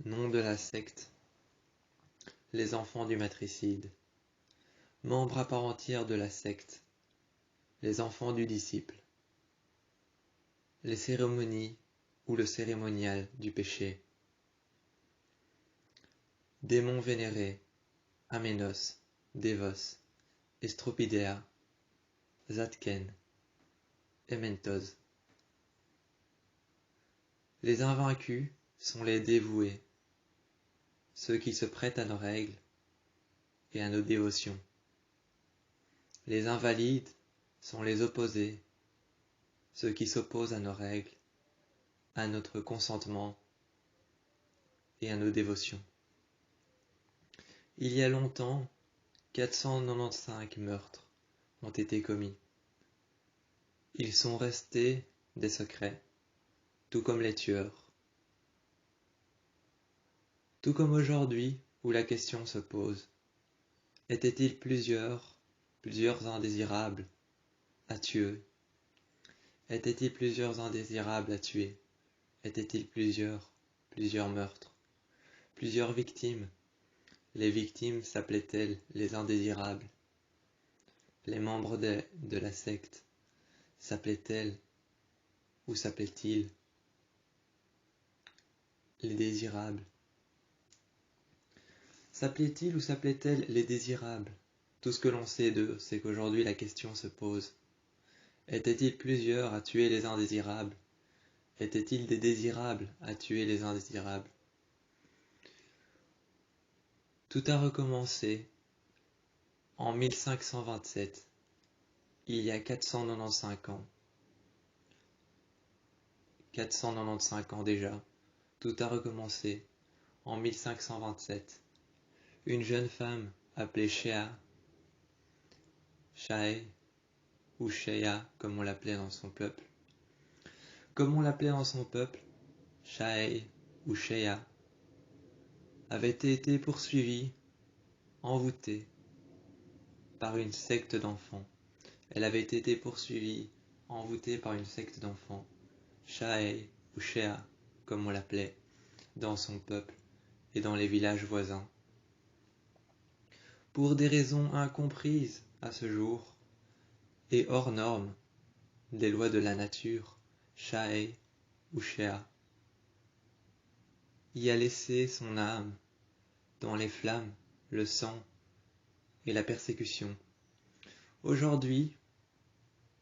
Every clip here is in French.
Nom de la secte, les enfants du matricide. Membres à part entière de la secte, les enfants du disciple. Les cérémonies ou le cérémonial du péché. Démons vénérés, Aménos, Dévos, Estropidea, Zatken, Ementos. Les invaincus sont les dévoués, ceux qui se prêtent à nos règles et à nos dévotions. Les invalides sont les opposés, ceux qui s'opposent à nos règles, à notre consentement et à nos dévotions. Il y a longtemps, 495 meurtres ont été commis. Ils sont restés des secrets, tout comme les tueurs. Tout comme aujourd'hui où la question se pose, étaient-ils plusieurs indésirables à tuer? Étaient-ils plusieurs indésirables à tuer? Étaient-ils plusieurs meurtres? Plusieurs victimes? Les victimes s'appelaient-elles les indésirables? Les membres de la secte s'appelaient-elles ou s'appelaient-ils les désirables? S'appelaient-ils ou s'appelaient-elles les désirables? Tout ce que l'on sait d'eux, c'est qu'aujourd'hui la question se pose. Étaient-ils plusieurs à tuer les indésirables? Étaient-ils des désirables à tuer les indésirables? Tout a recommencé en 1527, il y a 495 ans. 495 ans déjà, tout a recommencé en 1527. Une jeune femme appelée Shae ou Shea comme on l'appelait dans son peuple. Comme on l'appelait dans son peuple, Shae ou Shea avait été poursuivie, envoûtée par une secte d'enfants. Elle avait été poursuivie, envoûtée par une secte d'enfants, Shae ou Shea comme on l'appelait dans son peuple et dans les villages voisins. Pour des raisons incomprises à ce jour et hors normes des lois de la nature, Shae ou Shea y a laissé son âme dans les flammes, le sang et la persécution. Aujourd'hui,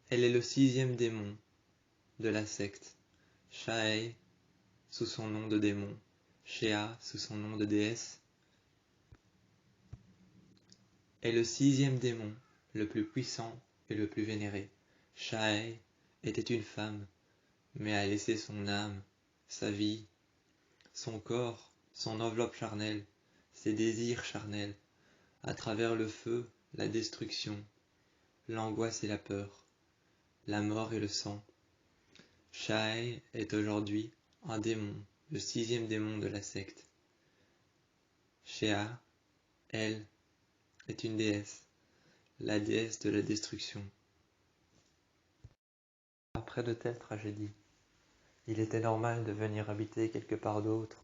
elle est le 6e démon de la secte, Shae sous son nom de démon, Shea sous son nom de déesse, est le 6e démon, le plus puissant et le plus vénéré. Shae était une femme, mais a laissé son âme, sa vie, son corps, son enveloppe charnelle, ses désirs charnels, à travers le feu, la destruction, l'angoisse et la peur, la mort et le sang. Shae est aujourd'hui un démon, le 6e démon de la secte. Shea, elle, est une déesse, la déesse de la destruction. Après de telles tragédies, il était normal de venir habiter quelque part d'autre,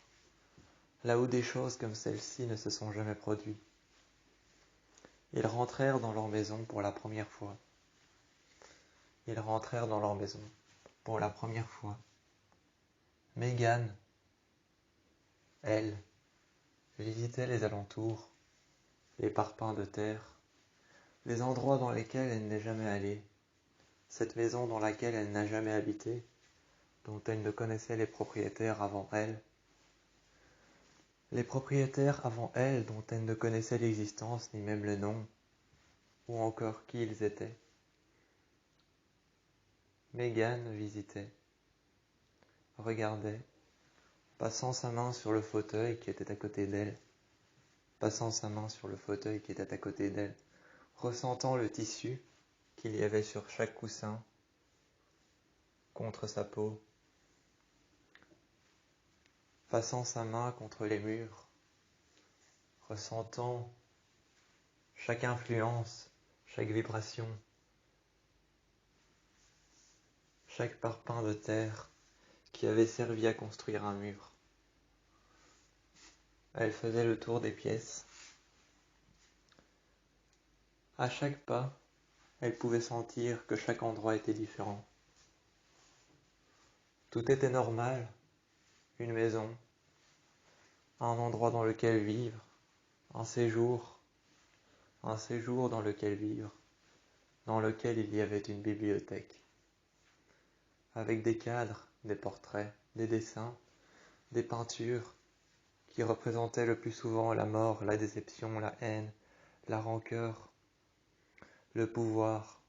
là où des choses comme celle-ci ne se sont jamais produites. Ils rentrèrent dans leur maison pour la première fois. Ils rentrèrent dans leur maison pour la première fois. Mégane, elle, visitait les alentours, les parpaings de terre, les endroits dans lesquels elle n'est jamais allée, cette maison dans laquelle elle n'a jamais habité, dont elle ne connaissait les propriétaires avant elle, les propriétaires avant elle dont elle ne connaissait l'existence ni même le nom, ou encore qui ils étaient. Mégane visitait, regardait, passant sa main sur le fauteuil qui était à côté d'elle, ressentant le tissu qu'il y avait sur chaque coussin, contre sa peau, passant sa main contre les murs, ressentant chaque influence, chaque vibration, chaque parpaing de terre qui avait servi à construire un mur. Elle faisait le tour des pièces. À chaque pas, elle pouvait sentir que chaque endroit était différent. Tout était normal, une maison, un endroit dans lequel vivre, un séjour dans lequel vivre, dans lequel il y avait une bibliothèque, avec des cadres, des portraits, des dessins, des peintures qui représentaient le plus souvent la mort, la déception, la haine, la rancœur, le pouvoir,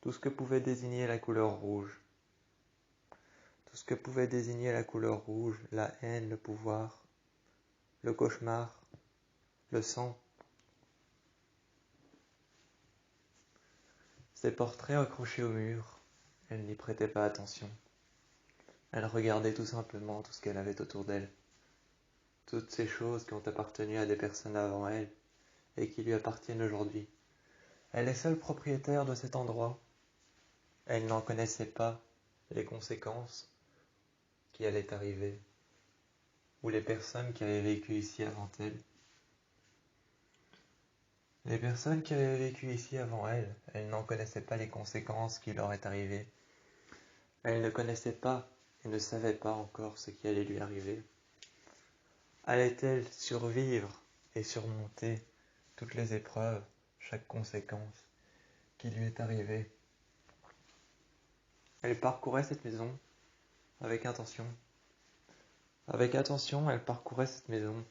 tout ce que pouvait désigner la couleur rouge. Tout ce que pouvait désigner la couleur rouge, la haine, le pouvoir, le cauchemar, le sang. Ces portraits accrochés au mur, elle n'y prêtait pas attention. Elle regardait tout simplement tout ce qu'elle avait autour d'elle. Toutes ces choses qui ont appartenu à des personnes avant elle et qui lui appartiennent aujourd'hui. Elle est seule propriétaire de cet endroit. Elle n'en connaissait pas les conséquences qui allaient arriver ou les personnes qui avaient vécu ici avant elle. Les personnes qui avaient vécu ici avant elle, elles n'en connaissaient pas les conséquences qui leur est arrivées. Elles ne connaissaient pas et ne savaient pas encore ce qui allait lui arriver. Allait-elle survivre et surmonter toutes les épreuves, chaque conséquence qui lui est arrivée? Elle parcourait cette maison avec intention. Avec attention, elle parcourait cette maison.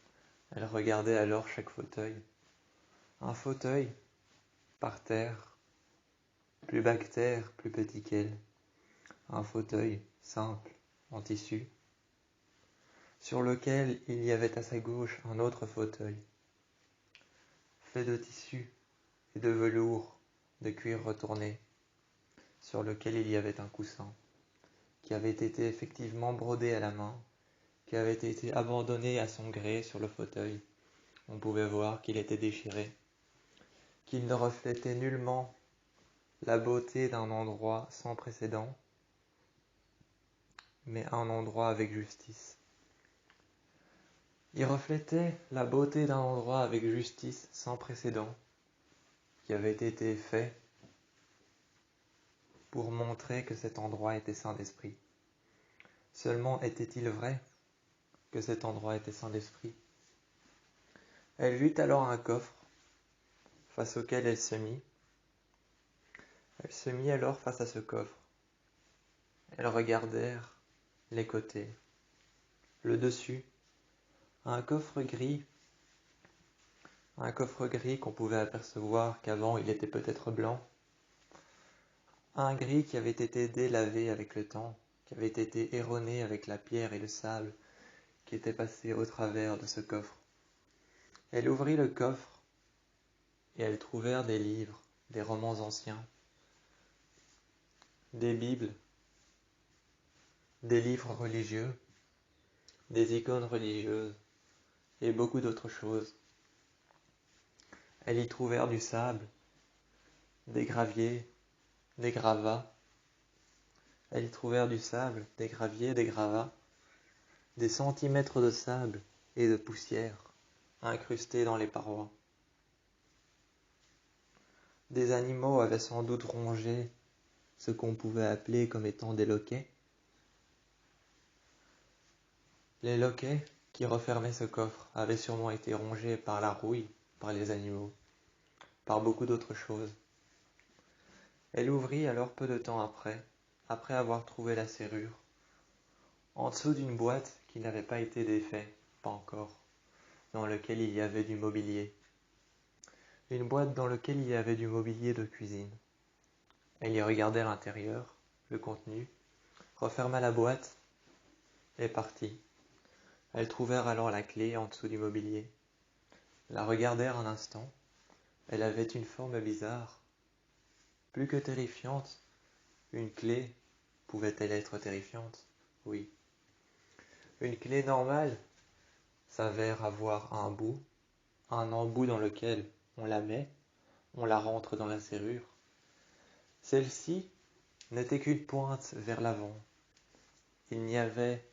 Elle regardait alors chaque fauteuil. Un fauteuil, par terre, plus bas que terre, plus petit qu'elle. Un fauteuil simple, en tissu, sur lequel il y avait à sa gauche un autre fauteuil, fait de tissu et de velours, de cuir retourné, sur lequel il y avait un coussin, qui avait été effectivement brodé à la main, qui avait été abandonné à son gré sur le fauteuil. On pouvait voir qu'il était déchiré, qu'il ne reflétait nullement la beauté d'un endroit sans précédent, mais un endroit avec justice. Il reflétait la beauté d'un endroit avec justice sans précédent, qui avait été fait pour montrer que cet endroit était saint d'esprit. Seulement était-il vrai que cet endroit était saint d'esprit? Elle vit alors un coffre, face auquel elle se mit. Elle se mit alors face à ce coffre. Elles regardèrent les côtés, le dessus, un coffre gris qu'on pouvait apercevoir qu'avant il était peut-être blanc, un gris qui avait été délavé avec le temps, qui avait été erroné avec la pierre et le sable qui était passé au travers de ce coffre. Elle ouvrit le coffre et elles trouvèrent des livres, des romans anciens, des bibles, des livres religieux, des icônes religieuses et beaucoup d'autres choses. Elles y trouvèrent du sable, des graviers, des gravats. Elles y trouvèrent du sable, des graviers, des gravats, des centimètres de sable et de poussière incrustés dans les parois. Des animaux avaient sans doute rongé ce qu'on pouvait appeler comme étant des loquets. Les loquets qui refermaient ce coffre avaient sûrement été rongés par la rouille, par les animaux, par beaucoup d'autres choses. Elle ouvrit alors peu de temps après avoir trouvé la serrure, en dessous d'une boîte qui n'avait pas été défaite, pas encore, dans laquelle il y avait du mobilier. Une boîte dans laquelle il y avait du mobilier de cuisine. Elle y regardait l'intérieur, le contenu, referma la boîte et partit. Elles trouvèrent alors la clé en dessous du mobilier, la regardèrent un instant. Elle avait une forme bizarre, plus que terrifiante. Une clé pouvait-elle être terrifiante? Oui. Une clé normale s'avère avoir un embout dans lequel on la met, on la rentre dans la serrure. Celle-ci n'était qu'une pointe vers l'avant. Il n'y avait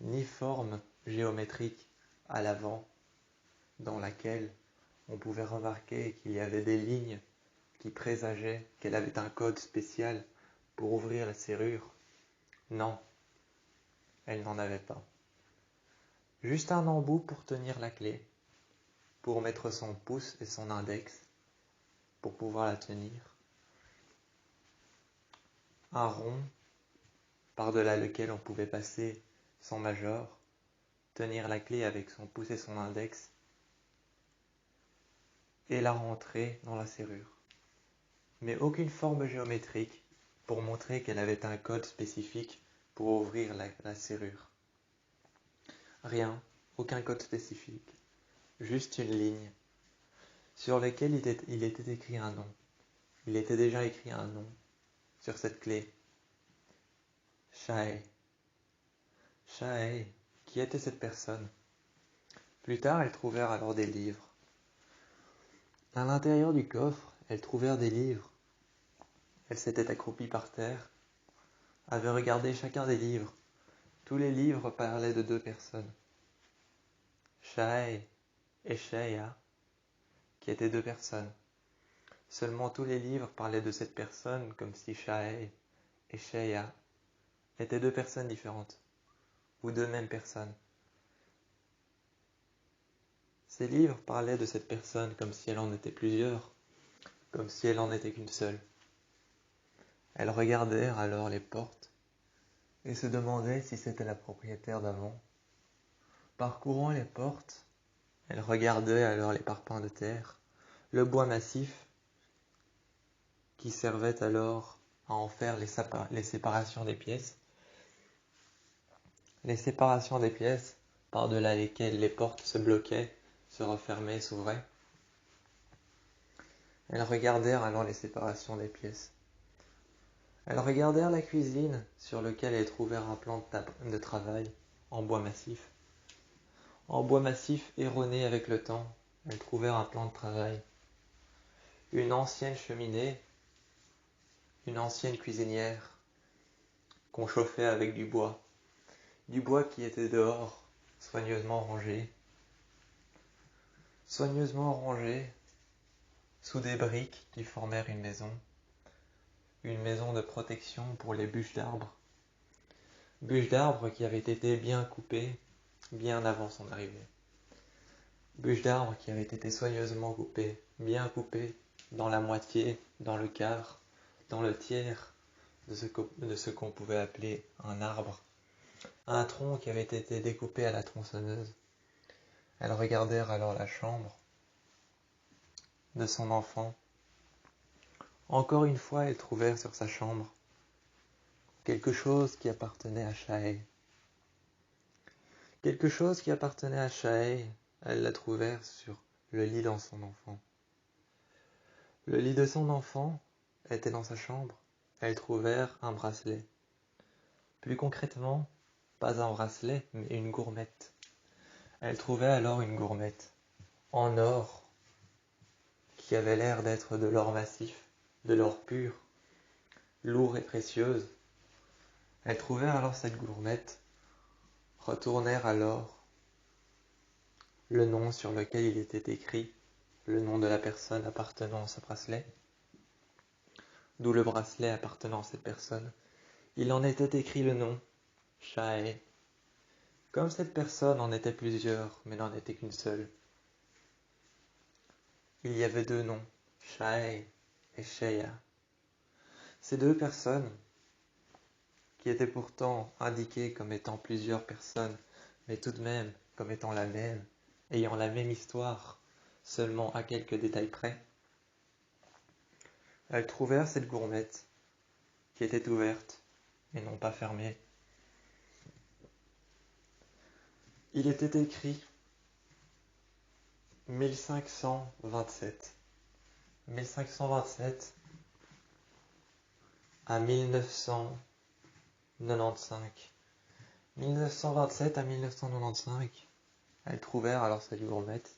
ni forme géométrique à l'avant, dans laquelle on pouvait remarquer qu'il y avait des lignes qui présageaient qu'elle avait un code spécial pour ouvrir la serrure. Non, elle n'en avait pas. Juste un embout pour tenir la clé, pour mettre son pouce et son index, pour pouvoir la tenir. Un rond par-delà lequel on pouvait passer son major, tenir la clé avec son pouce et son index, et la rentrer dans la serrure. Mais aucune forme géométrique pour montrer qu'elle avait un code spécifique pour ouvrir la serrure. Rien, aucun code spécifique, juste une ligne sur laquelle il était écrit un nom. Il était déjà écrit un nom sur cette clé. Shae. Shae, qui était cette personne? Plus tard, elles trouvèrent alors des livres. À l'intérieur du coffre, elles trouvèrent des livres. Elles s'étaient accroupies par terre, avaient regardé chacun des livres. Tous les livres parlaient de deux personnes. Shae et Shaya, qui étaient deux personnes. Seulement tous les livres parlaient de cette personne comme si Shae et Shaya étaient deux personnes différentes, ou deux mêmes personnes. Ces livres parlaient de cette personne comme si elle en était plusieurs, comme si elle en était qu'une seule. Elles regardèrent alors les portes et se demandaient si c'était la propriétaire d'avant. Parcourant les portes, elles regardaient alors les parpaings de terre, le bois massif qui servait alors à en faire les séparations des pièces. Les séparations des pièces par-delà lesquelles les portes se bloquaient, se refermaient, s'ouvraient. Elles regardèrent alors les séparations des pièces. Elles regardèrent la cuisine sur laquelle elles trouvèrent un plan de travail en bois massif. En bois massif erroné avec le temps, elles trouvèrent un plan de travail. Une ancienne cheminée, une ancienne cuisinière qu'on chauffait avec du bois qui était dehors, soigneusement rangé sous des briques qui formèrent une maison de protection pour les bûches d'arbres qui avaient été bien coupées bien avant son arrivée. Bûches d'arbres qui avaient été soigneusement coupées, bien coupées dans la moitié, dans le quart, dans le tiers de ce qu'on pouvait appeler un arbre. Un tronc qui avait été découpé à la tronçonneuse. Elles regardèrent alors la chambre de son enfant. Encore une fois, elles trouvèrent sur sa chambre quelque chose qui appartenait à Shae. Quelque chose qui appartenait à Shae, elles la trouvèrent sur le lit dans son enfant. Le lit de son enfant était dans sa chambre. Elles trouvèrent un bracelet. Plus concrètement, pas un bracelet, mais une gourmette. Elles trouvaient alors une gourmette en or qui avait l'air d'être de l'or massif, de l'or pur, lourd et précieuse. Elles trouvèrent alors cette gourmette, retournèrent alors le nom sur lequel il était écrit, le nom de la personne appartenant à ce bracelet, d'où le bracelet appartenant à cette personne. Il en était écrit le nom, Shae. Comme cette personne en était plusieurs, mais n'en était qu'une seule. Il y avait deux noms, Shae et Shaya. Ces deux personnes, qui étaient pourtant indiquées comme étant plusieurs personnes, mais tout de même comme étant la même, ayant la même histoire, seulement à quelques détails près, elles trouvèrent cette gourmette qui était ouverte et non pas fermée. Il était écrit 1527. 1527 à 1995. 1927 à 1995, elles trouvèrent alors cette gourmette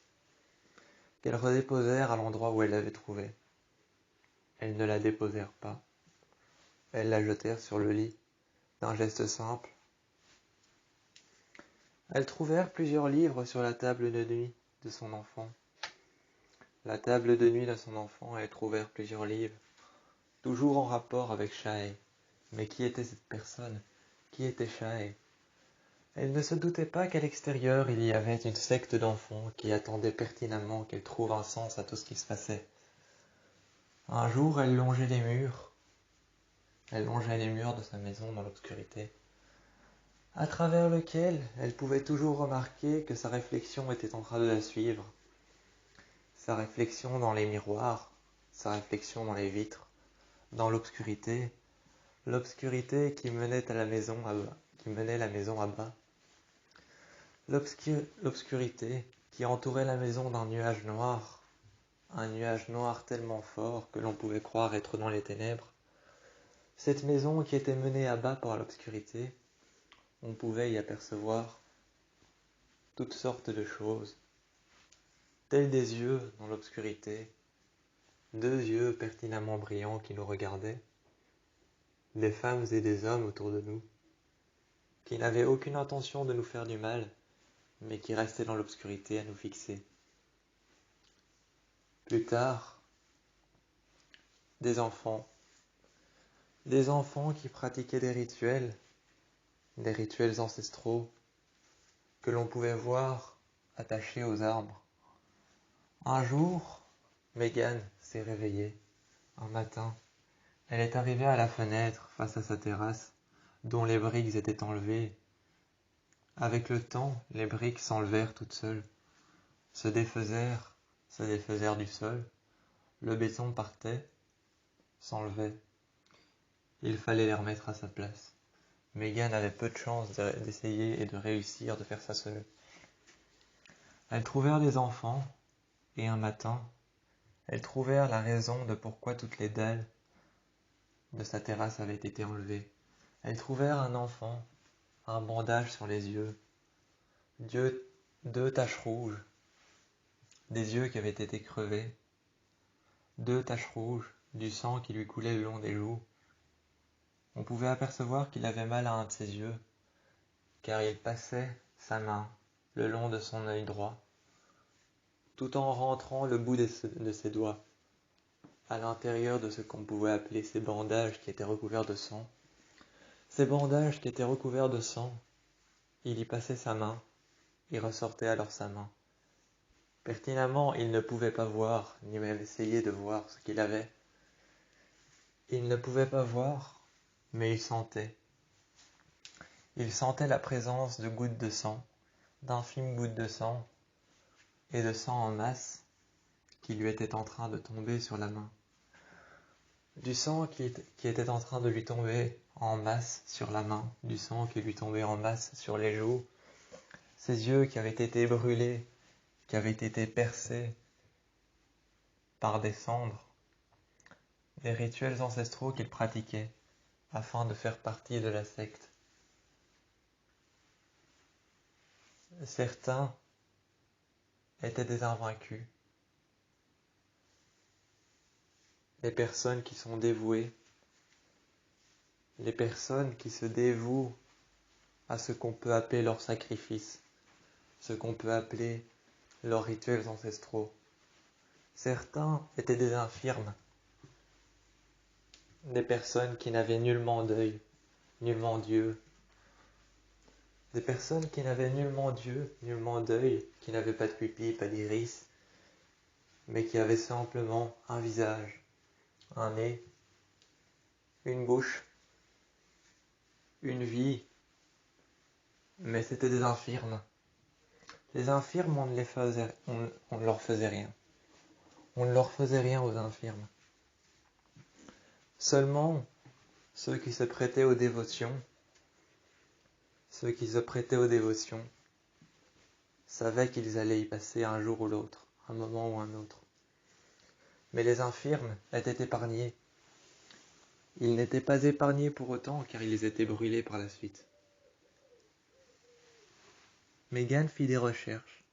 qu'elles redéposèrent à l'endroit où elles l'avaient trouvée. Elles ne la déposèrent pas. Elles la jetèrent sur le lit d'un geste simple. Elles trouvèrent plusieurs livres sur la table de nuit. de son enfant. La table de nuit de son enfant a ouvert plusieurs livres, toujours en rapport avec Shae. Mais qui était cette personne? Qui était Shae? Elle ne se doutait pas qu'à l'extérieur il y avait une secte d'enfants qui attendait pertinemment qu'elle trouve un sens à tout ce qui se passait. Un jour, elle longeait les murs de sa maison dans l'obscurité, à travers lequel elle pouvait toujours remarquer que sa réflexion était en train de la suivre. Sa réflexion dans les miroirs, sa réflexion dans les vitres, dans l'obscurité, l'obscurité qui menait la maison à bas, l'obscurité qui entourait la maison d'un nuage noir, un nuage noir tellement fort que l'on pouvait croire être dans les ténèbres. Cette maison qui était menée à bas par l'obscurité, on pouvait y apercevoir toutes sortes de choses, tels des yeux dans l'obscurité, deux yeux pertinemment brillants qui nous regardaient, des femmes et des hommes autour de nous, qui n'avaient aucune intention de nous faire du mal, mais qui restaient dans l'obscurité à nous fixer. Plus tard, des enfants qui pratiquaient des rituels ancestraux, que l'on pouvait voir attachés aux arbres. Un jour, Megan s'est réveillée. Un matin, elle est arrivée à la fenêtre face à sa terrasse, dont les briques étaient enlevées. Avec le temps, les briques s'enlevèrent toutes seules, se défaisèrent du sol, le béton partait, s'enlevait. Il fallait les remettre à sa place. Megan avait peu de chance d'essayer et de réussir de faire ça seule. Elles trouvèrent des enfants, et un matin, elles trouvèrent la raison de pourquoi toutes les dalles de sa terrasse avaient été enlevées. Elles trouvèrent un enfant, un bandage sur les yeux, deux taches rouges, des yeux qui avaient été crevés, deux taches rouges, du sang qui lui coulait le long des joues. On pouvait apercevoir qu'il avait mal à un de ses yeux, car il passait sa main le long de son œil droit, tout en rentrant le bout de ses doigts à l'intérieur de ce qu'on pouvait appeler ces bandages qui étaient recouverts de sang. Ces bandages qui étaient recouverts de sang, il y passait sa main, il ressortait alors sa main. Pertinemment, il ne pouvait pas voir, ni même essayer de voir ce qu'il avait. Il ne pouvait pas voir, mais il sentait. Il sentait la présence de gouttes de sang, d'infimes gouttes de sang, et de sang en masse qui lui était en train de tomber sur la main. Du sang qui était en train de lui tomber en masse sur la main, du sang qui lui tombait en masse sur les joues, ses yeux qui avaient été brûlés, qui avaient été percés par des cendres, des rituels ancestraux qu'il pratiquait afin de faire partie de la secte. Certains étaient des invaincus, des personnes qui sont dévouées, les personnes qui se dévouent à ce qu'on peut appeler leur sacrifice, ce qu'on peut appeler leurs rituels ancestraux. Certains étaient des infirmes, des personnes qui n'avaient nullement d'œil, nullement Dieu, des personnes qui n'avaient nullement Dieu, nullement d'œil, qui n'avaient pas de pupille, pas d'iris, mais qui avaient simplement un visage, un nez, une bouche, une vie, mais c'étaient des infirmes. Les infirmes, on ne leur faisait rien. On ne leur faisait rien aux infirmes. Seulement, ceux qui se prêtaient aux dévotions, savaient qu'ils allaient y passer un jour ou l'autre, un moment ou un autre. Mais les infirmes étaient épargnés. Ils n'étaient pas épargnés pour autant, car ils étaient brûlés par la suite. Megan fit des recherches.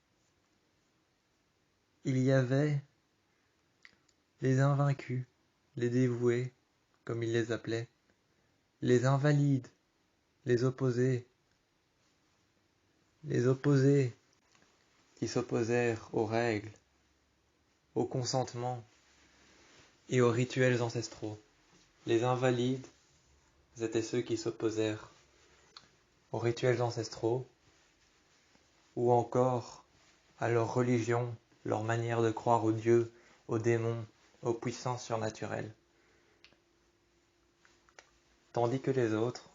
Il y avait les invaincus, les dévoués, comme il les appelait, les invalides, les opposés qui s'opposèrent aux règles, au consentement et aux rituels ancestraux. Les invalides étaient ceux qui s'opposèrent aux rituels ancestraux ou encore à leur religion, leur manière de croire aux dieux, aux démons, aux puissances surnaturelles. Tandis que les autres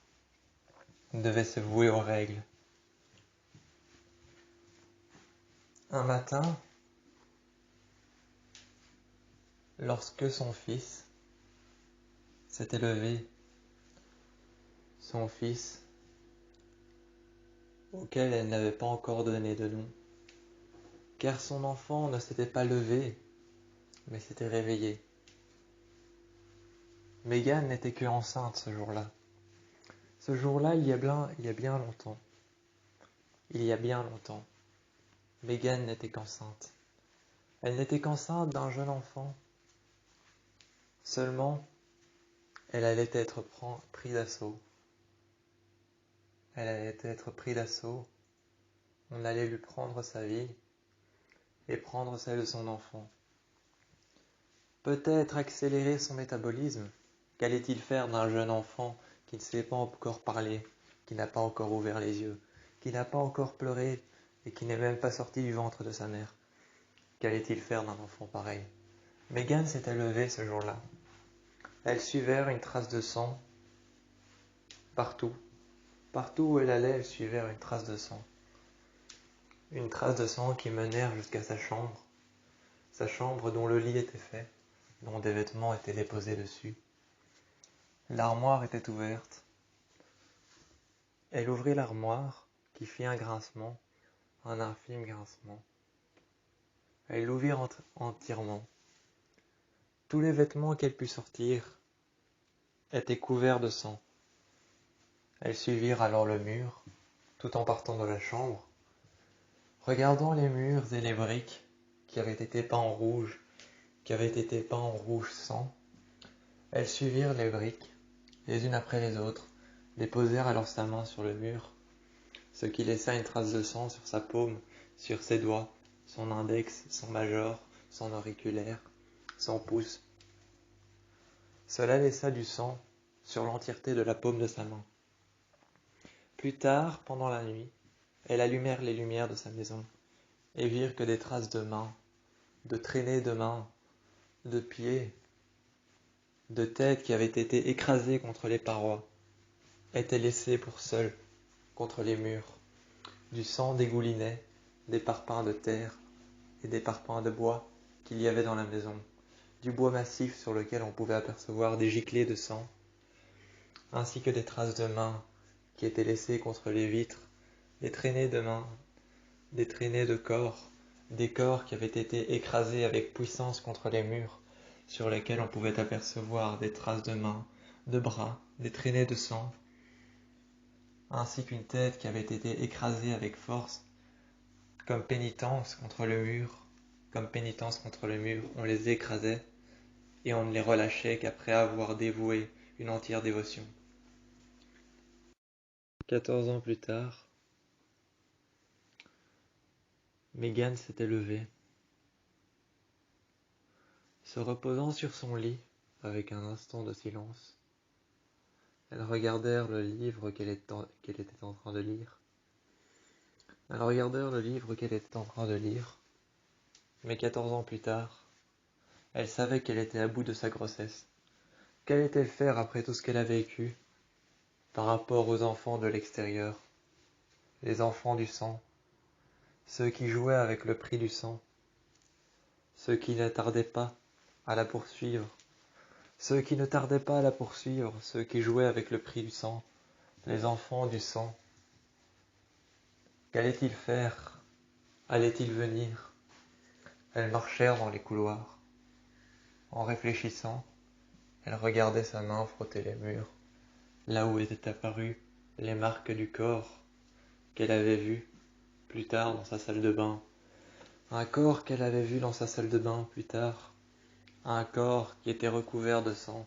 devaient se vouer aux règles. Un matin, lorsque son fils s'était levé, son fils auquel elle n'avait pas encore donné de nom, car son enfant ne s'était pas levé, mais s'était réveillé. Mégane n'était que enceinte ce jour-là. Ce jour-là, il y a bien longtemps. Mégane n'était qu'enceinte. Elle n'était qu'enceinte d'un jeune enfant. Seulement, elle allait être prise d'assaut. On allait lui prendre sa vie et prendre celle de son enfant. Peut-être accélérer son métabolisme. Qu'allait-il faire d'un jeune enfant qui ne sait pas encore parler, qui n'a pas encore ouvert les yeux, qui n'a pas encore pleuré et qui n'est même pas sorti du ventre de sa mère? Qu'allait-il faire d'un enfant pareil? Mégane s'était levée ce jour-là. Elle suivait une trace de sang partout. Partout où elle allait, elle suivait une trace de sang. Une trace de sang qui menait jusqu'à sa chambre dont le lit était fait, dont des vêtements étaient déposés dessus. L'armoire était ouverte. Elle ouvrit l'armoire, qui fit un grincement, un infime grincement. Elle l'ouvrit entièrement. Tous les vêtements qu'elle put sortir étaient couverts de sang. Elles suivirent alors le mur, tout en partant de la chambre, regardant les murs et les briques qui avaient été peints en rouge, sang. Elles suivirent les briques, les unes après les autres, les posèrent alors sa main sur le mur, ce qui laissa une trace de sang sur sa paume, sur ses doigts, son index, son majeur, son auriculaire, son pouce. Cela laissa du sang sur l'entièreté de la paume de sa main. Plus tard, pendant la nuit, elles allumèrent les lumières de sa maison et virent que des traces de mains, de traînées de mains, de pieds, de têtes qui avaient été écrasées contre les parois, étaient laissées pour seules contre les murs. Du sang dégoulinait des parpaings de terre et des parpaings de bois qu'il y avait dans la maison, du bois massif sur lequel on pouvait apercevoir des giclées de sang, ainsi que des traces de mains qui étaient laissées contre les vitres, des traînées de mains, des traînées de corps, des corps qui avaient été écrasés avec puissance contre les murs, sur lesquels on pouvait apercevoir des traces de mains, de bras, des traînées de sang, ainsi qu'une tête qui avait été écrasée avec force, comme pénitence contre le mur. On les écrasait et on ne les relâchait qu'après avoir dévoué une entière dévotion. 14 ans plus tard, Mégane s'était levée. Se reposant sur son lit, avec un instant de silence, elles regardèrent le livre qu'elle était en train de lire. Mais 14 ans plus tard, elle savait qu'elle était à bout de sa grossesse. Qu'allait-elle faire après tout ce qu'elle a vécu par rapport aux enfants de l'extérieur, les enfants du sang, ceux qui jouaient avec le prix du sang, ceux qui ne tardaient pas à la poursuivre, ceux qui jouaient avec le prix du sang, les enfants du sang. Qu'allait-il faire? Allait-il venir? Elles marchèrent dans les couloirs. En réfléchissant, elle regardait sa main frotter les murs, là où étaient apparues les marques du corps qu'elle avait vu plus tard dans sa salle de bain. Un corps qu'elle avait vu dans sa salle de bain plus tard. Un corps qui était recouvert de sang,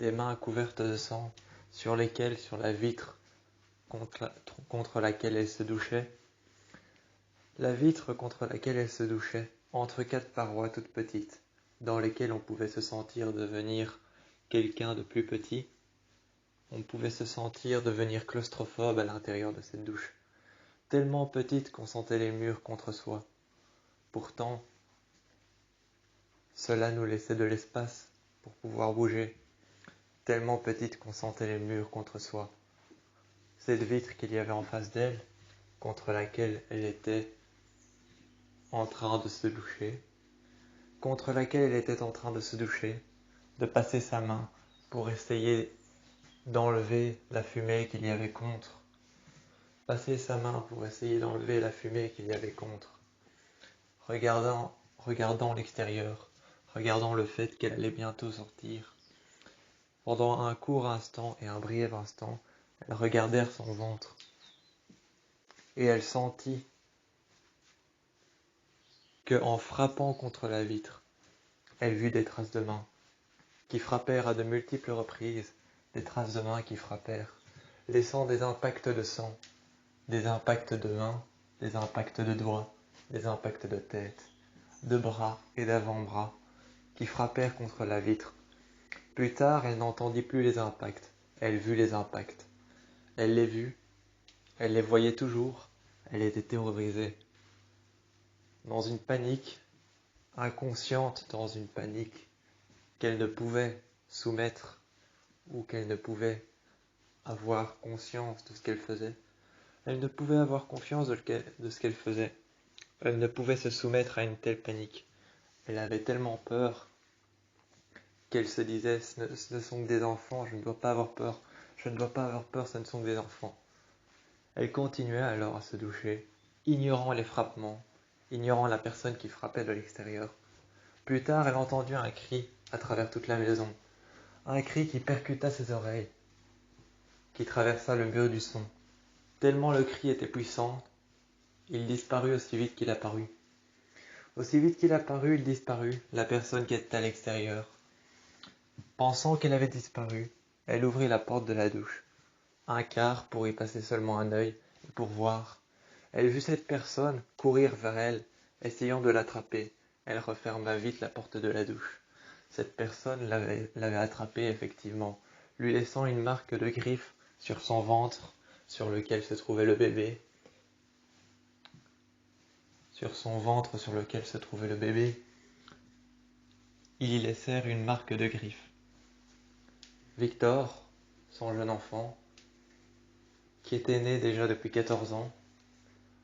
des mains couvertes de sang, sur la vitre contre laquelle elle se douchait, La vitre contre laquelle elle se douchait, entre quatre parois toutes petites, dans lesquelles on pouvait se sentir devenir quelqu'un de plus petit, on pouvait se sentir devenir claustrophobe à l'intérieur de cette douche, tellement petite qu'on sentait les murs contre soi. Pourtant, cela nous laissait de l'espace pour pouvoir bouger, tellement petite qu'on sentait les murs contre soi. Cette vitre qu'il y avait en face d'elle, contre laquelle elle était en train de se doucher, de passer sa main pour essayer d'enlever la fumée qu'il y avait contre, regardant l'extérieur, regardant le fait qu'elle allait bientôt sortir. Pendant un court instant et un bref instant, elle regardèrent son ventre, et elle sentit que, en frappant contre la vitre, elle vit des traces de mains qui frappèrent à de multiples reprises, des traces de mains qui frappèrent, laissant des impacts de sang, des impacts de mains, des impacts de doigts, des impacts de tête, de bras et d'avant-bras qui frappèrent contre la vitre. Plus tard, elle n'entendit plus les impacts, elle vit les impacts. Elle les vit, elle les voyait toujours, elle était terrorisée. Dans une panique, inconsciente dans une panique, qu'elle ne pouvait soumettre ou qu'elle ne pouvait avoir conscience de ce qu'elle faisait. Elle ne pouvait avoir confiance de ce qu'elle faisait. Elle ne pouvait se soumettre à une telle panique. Elle avait tellement peur qu'elle se disait ce ne sont que des enfants, je ne dois pas avoir peur. Je ne dois pas avoir peur, ce ne sont que des enfants. Elle continuait alors à se doucher, ignorant les frappements, ignorant la personne qui frappait de l'extérieur. Plus tard, elle entendit un cri à travers toute la maison. Un cri qui percuta ses oreilles, qui traversa le mur du son. Tellement le cri était puissant, il disparut aussi vite qu'il apparut. Aussi vite qu'il apparut, il disparut, la personne qui était à l'extérieur. Pensant qu'elle avait disparu, elle ouvrit la porte de la douche, un quart pour y passer seulement un œil, et pour voir. Elle vit cette personne courir vers elle, essayant de l'attraper. Elle referma vite la porte de la douche. Cette personne l'avait attrapée effectivement, lui laissant une marque de griffe sur son ventre, sur lequel se trouvait le bébé. Ils y laissèrent une marque de griffe. Victor, son jeune enfant, qui était né déjà depuis 14 ans,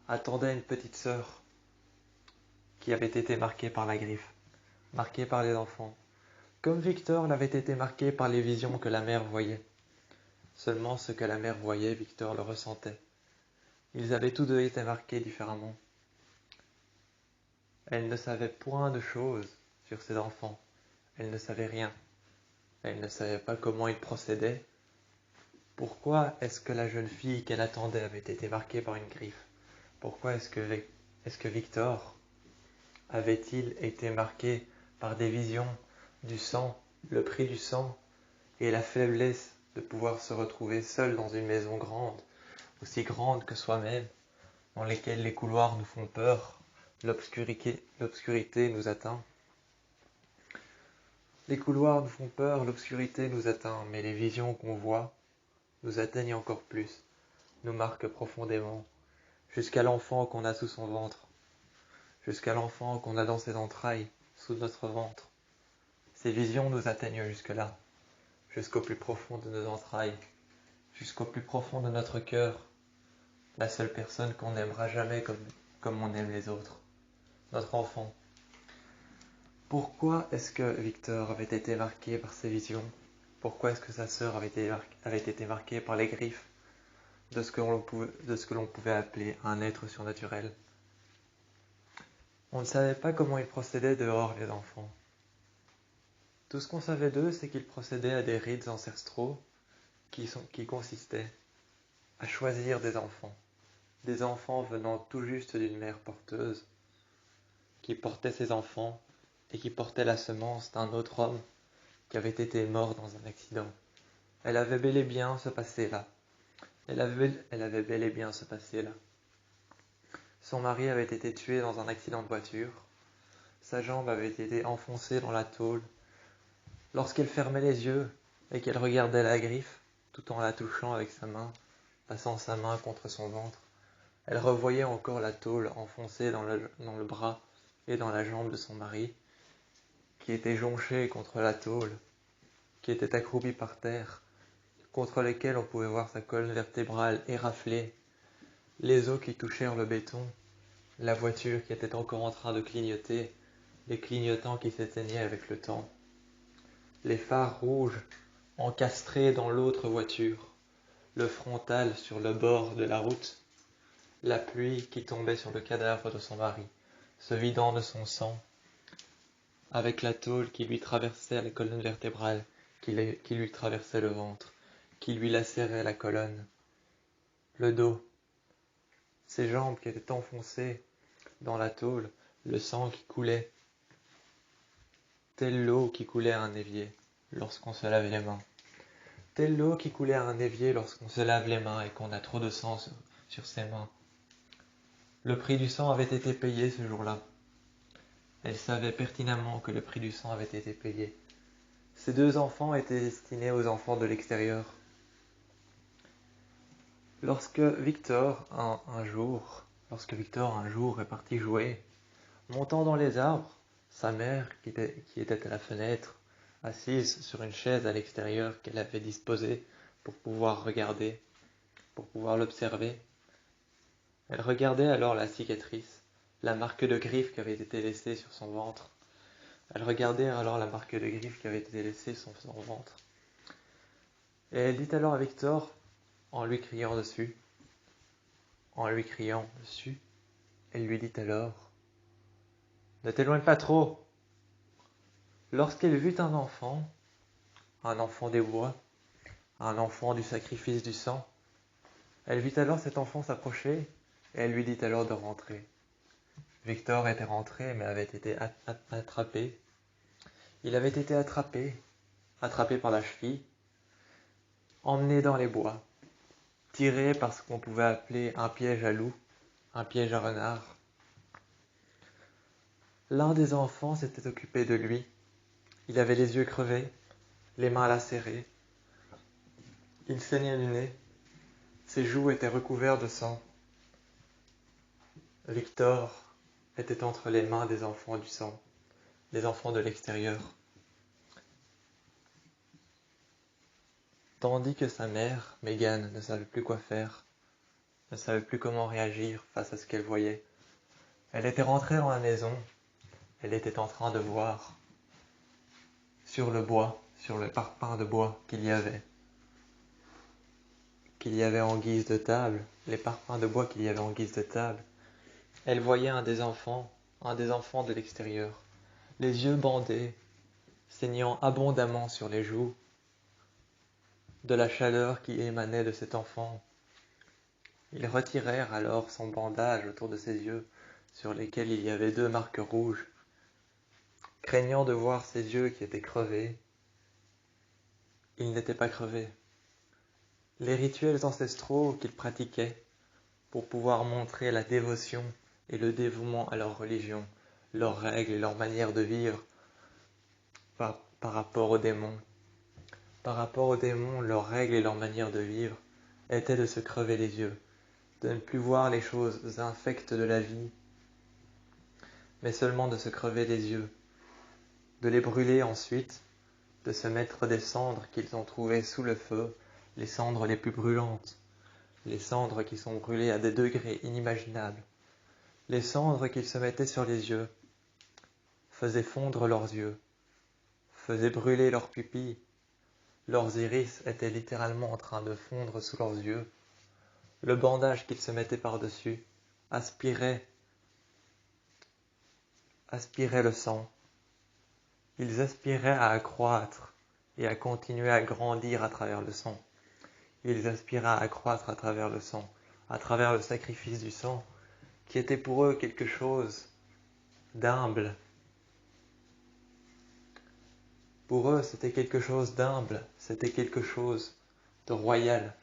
attendait une petite sœur qui avait été marquée par la griffe, marquée par les enfants, comme Victor l'avait été marqué par les visions que la mère voyait. Seulement ce que la mère voyait, Victor le ressentait. Ils avaient tous deux été marqués différemment. Elle ne savait point de choses sur ses enfants. Elle ne savait rien. Elle ne savait pas comment ils procédaient. Pourquoi est-ce que la jeune fille qu'elle attendait avait été marquée par une griffe? Pourquoi est-ce que Victor avait-il été marqué par des visions du sang, le prix du sang et la faiblesse de pouvoir se retrouver seul dans une maison grande, aussi grande que soi-même, dans lesquelles les couloirs nous font peur, l'obscurité nous atteint. Les couloirs nous font peur, l'obscurité nous atteint, mais les visions qu'on voit nous atteignent encore plus, nous marquent profondément, jusqu'à l'enfant qu'on a sous son ventre, jusqu'à l'enfant qu'on a dans ses entrailles, sous notre ventre. Ces visions nous atteignent jusque-là, jusqu'au plus profond de nos entrailles, jusqu'au plus profond de notre cœur, la seule personne qu'on n'aimera jamais comme on aime les autres, notre enfant. Pourquoi est-ce que Victor avait été marqué par ces visions? Pourquoi est-ce que sa sœur avait été marquée par les griffes de ce que l'on pouvait appeler un être surnaturel? On ne savait pas comment ils procédaient dehors, les enfants. Tout ce qu'on savait d'eux, c'est qu'ils procédaient à des rites ancestraux qui consistaient à choisir des enfants venant tout juste d'une mère porteuse, qui portait ses enfants et qui portait la semence d'un autre homme qui avait été mort dans un accident. Elle avait bel et bien ce passé-là. Son mari avait été tué dans un accident de voiture. Sa jambe avait été enfoncée dans la tôle. Lorsqu'elle fermait les yeux et qu'elle regardait la griffe, tout en la touchant avec sa main, passant sa main contre son ventre, elle revoyait encore la tôle enfoncée dans le bras et dans la jambe de son mari, qui était jonché contre la tôle, qui était accroupi par terre, contre lesquels on pouvait voir sa colonne vertébrale éraflée, les os qui touchèrent le béton, la voiture qui était encore en train de clignoter, les clignotants qui s'éteignaient avec le temps, les phares rouges encastrés dans l'autre voiture, le frontal sur le bord de la route, la pluie qui tombait sur le cadavre de son mari, se vidant de son sang, avec la tôle qui lui traversait la colonne vertébrale, qui lui traversait le ventre, qui lui lacérait la colonne, le dos, ses jambes qui étaient enfoncées dans la tôle, le sang qui coulait, telle l'eau qui coulait à un évier lorsqu'on se lave les mains. Telle l'eau qui coulait à un évier lorsqu'on se lave les mains et qu'on a trop de sang sur ses mains. Le prix du sang avait été payé ce jour-là. Elle savait pertinemment que le prix du sang avait été payé. Ces deux enfants étaient destinés aux enfants de l'extérieur. Lorsque Victor, un jour est parti jouer, montant dans les arbres, sa mère, qui était à la fenêtre, assise sur une chaise à l'extérieur qu'elle avait disposée pour pouvoir regarder, pour pouvoir l'observer, elle regardait alors la cicatrice, la marque de griffe qui avait été laissée sur son ventre. Elle regardait alors la marque de griffe qui avait été laissée sur son ventre. Et elle dit alors à Victor, en lui criant dessus, elle lui dit alors, « Ne t'éloigne pas trop !» Lorsqu'elle vit un enfant des bois, un enfant du sacrifice du sang, elle vit alors cet enfant s'approcher et elle lui dit alors de rentrer. Victor était rentré mais avait été attrapé. Il avait été attrapé par la cheville, emmené dans les bois, tiré par ce qu'on pouvait appeler un piège à loup, un piège à renard. L'un des enfants s'était occupé de lui. Il avait les yeux crevés, les mains lacérées. Il saignait du nez. Ses joues étaient recouvertes de sang. Victor était entre les mains des enfants du sang, des enfants de l'extérieur. Tandis que sa mère, Megan, ne savait plus quoi faire, ne savait plus comment réagir face à ce qu'elle voyait. Elle était rentrée dans la maison, elle était en train de voir sur le bois, sur le parpaing de bois qu'il y avait en guise de table, les parpaings de bois qu'il y avait en guise de table. Elle voyait un des enfants de l'extérieur, les yeux bandés, saignant abondamment sur les joues, de la chaleur qui émanait de cet enfant. Ils retirèrent alors son bandage autour de ses yeux, sur lesquels il y avait 2 marques rouges. Craignant de voir ses yeux qui étaient crevés, ils n'étaient pas crevés. Les rituels ancestraux qu'ils pratiquaient pour pouvoir montrer la dévotion et le dévouement à leur religion, leurs règles et leur manière de vivre par rapport aux démons. Par rapport aux démons, leurs règles et leur manière de vivre étaient de se crever les yeux, de ne plus voir les choses infectes de la vie, mais seulement de se crever les yeux, de les brûler ensuite, de se mettre des cendres qu'ils ont trouvées sous le feu, les cendres les plus brûlantes, les cendres qui sont brûlées à des degrés inimaginables, les cendres qu'ils se mettaient sur les yeux, faisaient fondre leurs yeux, faisaient brûler leurs pupilles, leurs iris étaient littéralement en train de fondre sous leurs yeux, le bandage qu'ils se mettaient par-dessus aspirait le sang. Ils aspiraient à accroître et à continuer à grandir à travers le sang. Ils aspiraient à accroître à travers le sang, à travers le sacrifice du sang, qui était pour eux quelque chose d'humble. Pour eux, c'était quelque chose d'humble, c'était quelque chose de royal.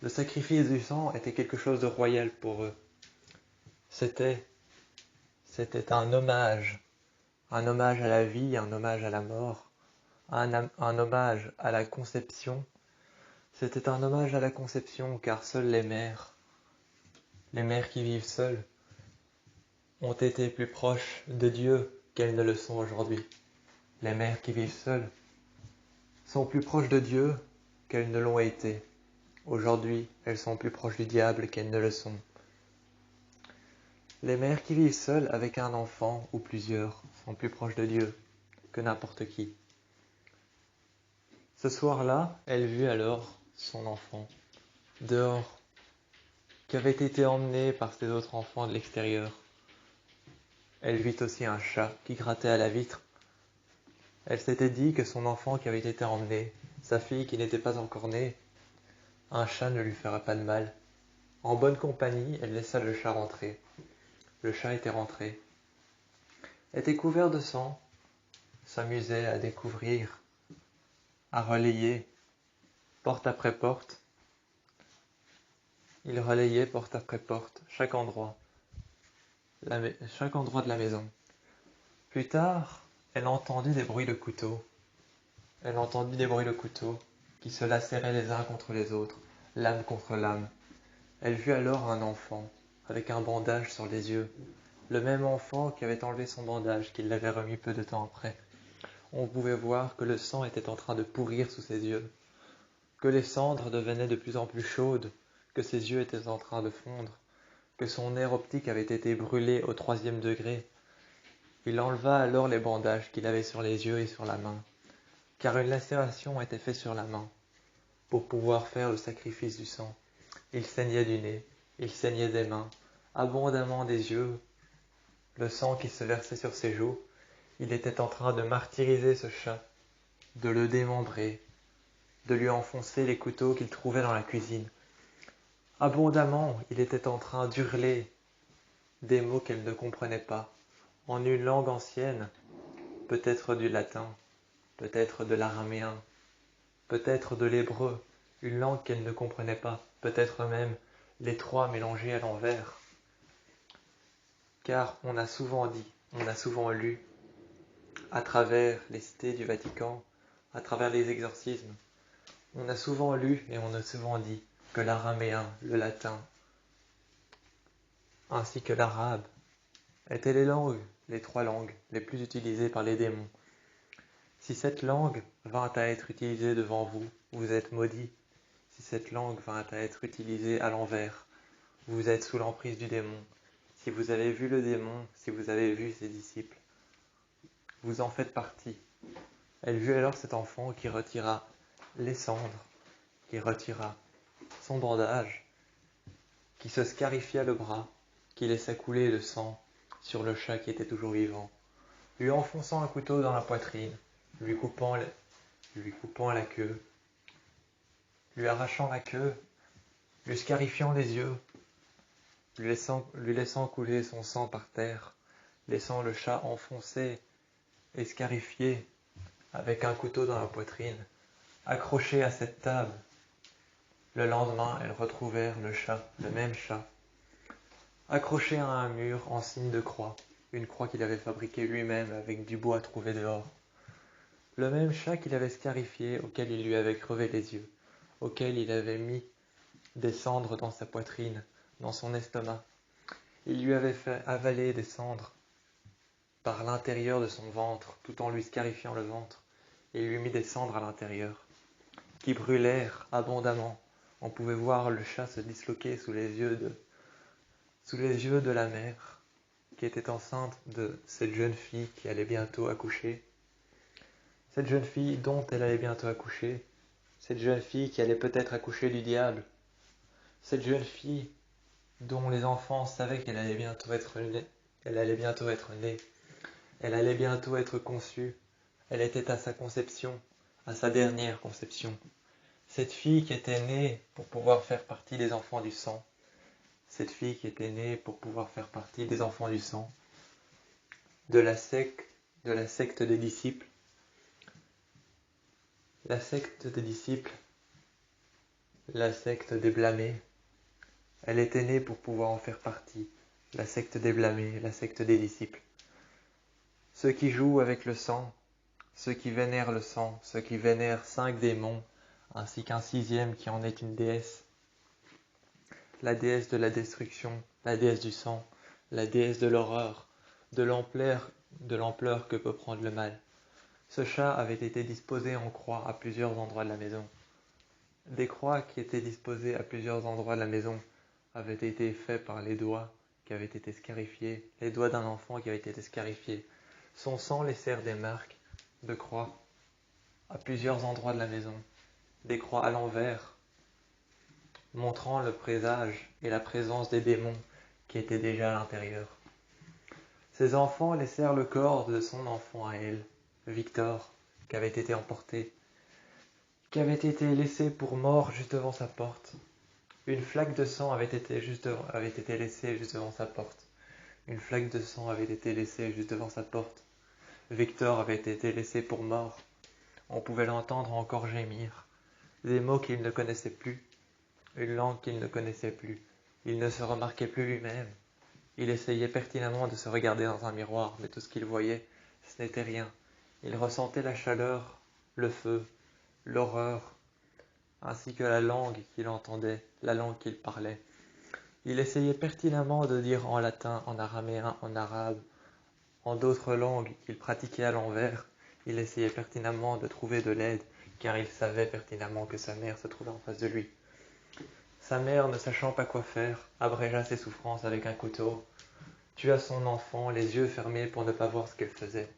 Le sacrifice du sang était quelque chose de royal pour eux. C'était un hommage à la vie, un hommage à la mort, un hommage à la conception. C'était un hommage à la conception, car seules les mères qui vivent seules, ont été plus proches de Dieu qu'elles ne le sont aujourd'hui. Les mères qui vivent seules sont plus proches de Dieu qu'elles ne l'ont été. Aujourd'hui, elles sont plus proches du diable qu'elles ne le sont. Les mères qui vivent seules avec un enfant ou plusieurs sont plus proches de Dieu que n'importe qui. Ce soir-là, elle vit alors son enfant dehors, qui avait été emmené par ses autres enfants de l'extérieur. Elle vit aussi un chat qui grattait à la vitre. Elle s'était dit que son enfant qui avait été emmené, sa fille qui n'était pas encore née, un chat ne lui ferait pas de mal. En bonne compagnie, elle laissa le chat rentrer. Le chat était rentré, était couvert de sang, s'amusait à découvrir, à relayer, porte après porte. Il relayait porte après porte, chaque endroit de la maison. Plus tard, elle entendit des bruits de couteaux. Elle entendit des bruits de couteaux qui se lacéraient les uns contre les autres, lame contre lame. Elle vit alors un enfant, avec un bandage sur les yeux. Le même enfant qui avait enlevé son bandage, qui l'avait remis peu de temps après. On pouvait voir que le sang était en train de pourrir sous ses yeux, que les cendres devenaient de plus en plus chaudes, que ses yeux étaient en train de fondre, que son nerf optique avait été brûlé au 3e degré. Il enleva alors les bandages qu'il avait sur les yeux et sur la main, car une lacération était faite sur la main, pour pouvoir faire le sacrifice du sang. Il saignait du nez, il saignait des mains, abondamment des yeux, le sang qui se versait sur ses joues. Il était en train de martyriser ce chat, de le démembrer, de lui enfoncer les couteaux qu'il trouvait dans la cuisine. Abondamment, il était en train d'hurler des mots qu'elle ne comprenait pas, en une langue ancienne, peut-être du latin, peut-être de l'araméen, peut-être de l'hébreu, une langue qu'elle ne comprenait pas, peut-être même les trois mélangés à l'envers. Car on a souvent dit, on a souvent lu, à travers les cités du Vatican, à travers les exorcismes, on a souvent lu et on a souvent dit que l'araméen, le latin, ainsi que l'arabe, étaient les trois langues les plus utilisées par les démons. Si cette langue vint à être utilisée devant vous, vous êtes maudit. Si cette langue vint à être utilisée à l'envers, vous êtes sous l'emprise du démon. Si vous avez vu le démon, si vous avez vu ses disciples, vous en faites partie. Elle vit alors cet enfant qui retira les cendres, qui retira son bandage, qui se scarifia le bras, qui laissa couler le sang sur le chat qui était toujours vivant, lui enfonçant un couteau dans la poitrine, lui coupant la queue, lui arrachant la queue, lui scarifiant les yeux, lui laissant couler son sang par terre, laissant le chat enfoncé et scarifié avec un couteau dans la poitrine, accroché à cette table. Le lendemain, elles retrouvèrent le chat, le même chat, accroché à un mur en signe de croix, une croix qu'il avait fabriquée lui-même avec du bois trouvé dehors. Le même chat qu'il avait scarifié, auquel il lui avait crevé les yeux, auquel il avait mis des cendres dans sa poitrine, dans son estomac. Il lui avait fait avaler des cendres par l'intérieur de son ventre, tout en lui scarifiant le ventre, et il lui mit des cendres à l'intérieur, qui brûlèrent abondamment. On pouvait voir le chat se disloquer sous les yeux de la mère, qui était enceinte de cette jeune fille qui allait bientôt accoucher. Cette jeune fille dont elle allait bientôt accoucher, cette jeune fille qui allait peut-être accoucher du diable, cette jeune fille dont les enfants savaient qu'elle allait bientôt être née, elle allait bientôt être née, elle allait bientôt être conçue, elle était à sa conception, à sa dernière conception. Cette fille qui était née pour pouvoir faire partie des enfants du sang, cette fille qui était née pour pouvoir faire partie des enfants du sang, de la secte des disciples, la secte des disciples, la secte des blâmés. Elle était née pour pouvoir en faire partie. la secte des blâmés, la secte des disciples. Ceux qui jouent avec le sang, ceux qui vénèrent le sang, ceux qui vénèrent 5 démons, ainsi qu'un 6e qui en est une déesse. La déesse de la destruction, la déesse du sang, la déesse de l'horreur, de l'ampleur que peut prendre le mal. Ce chat avait été disposé en croix à plusieurs endroits de la maison. Des croix qui étaient disposées à plusieurs endroits de la maison avaient été faits par les doigts qui avaient été scarifiés, les doigts d'un enfant qui avait été scarifié. Son sang laissèrent des marques de croix à plusieurs endroits de la maison, des croix à l'envers, montrant le présage et la présence des démons qui étaient déjà à l'intérieur. Ces enfants laissèrent le corps de son enfant à elle, Victor, qui avait été emporté, qui avait été laissé pour mort juste devant sa porte. Une flaque de sang avait été laissée juste devant sa porte. Une flaque de sang avait été laissée juste devant sa porte. Victor avait été laissé pour mort. On pouvait l'entendre encore gémir. Des mots qu'il ne connaissait plus, une langue qu'il ne connaissait plus. Il ne se remarquait plus lui-même. Il essayait pertinemment de se regarder dans un miroir, mais tout ce qu'il voyait, ce n'était rien. Il ressentait la chaleur, le feu, l'horreur, ainsi que la langue qu'il entendait, la langue qu'il parlait. Il essayait pertinemment de dire en latin, en araméen, en arabe, en d'autres langues qu'il pratiquait à l'envers. Il essayait pertinemment de trouver de l'aide, car il savait pertinemment que sa mère se trouvait en face de lui. Sa mère, ne sachant pas quoi faire, abrégea ses souffrances avec un couteau, tua son enfant, les yeux fermés pour ne pas voir ce qu'elle faisait,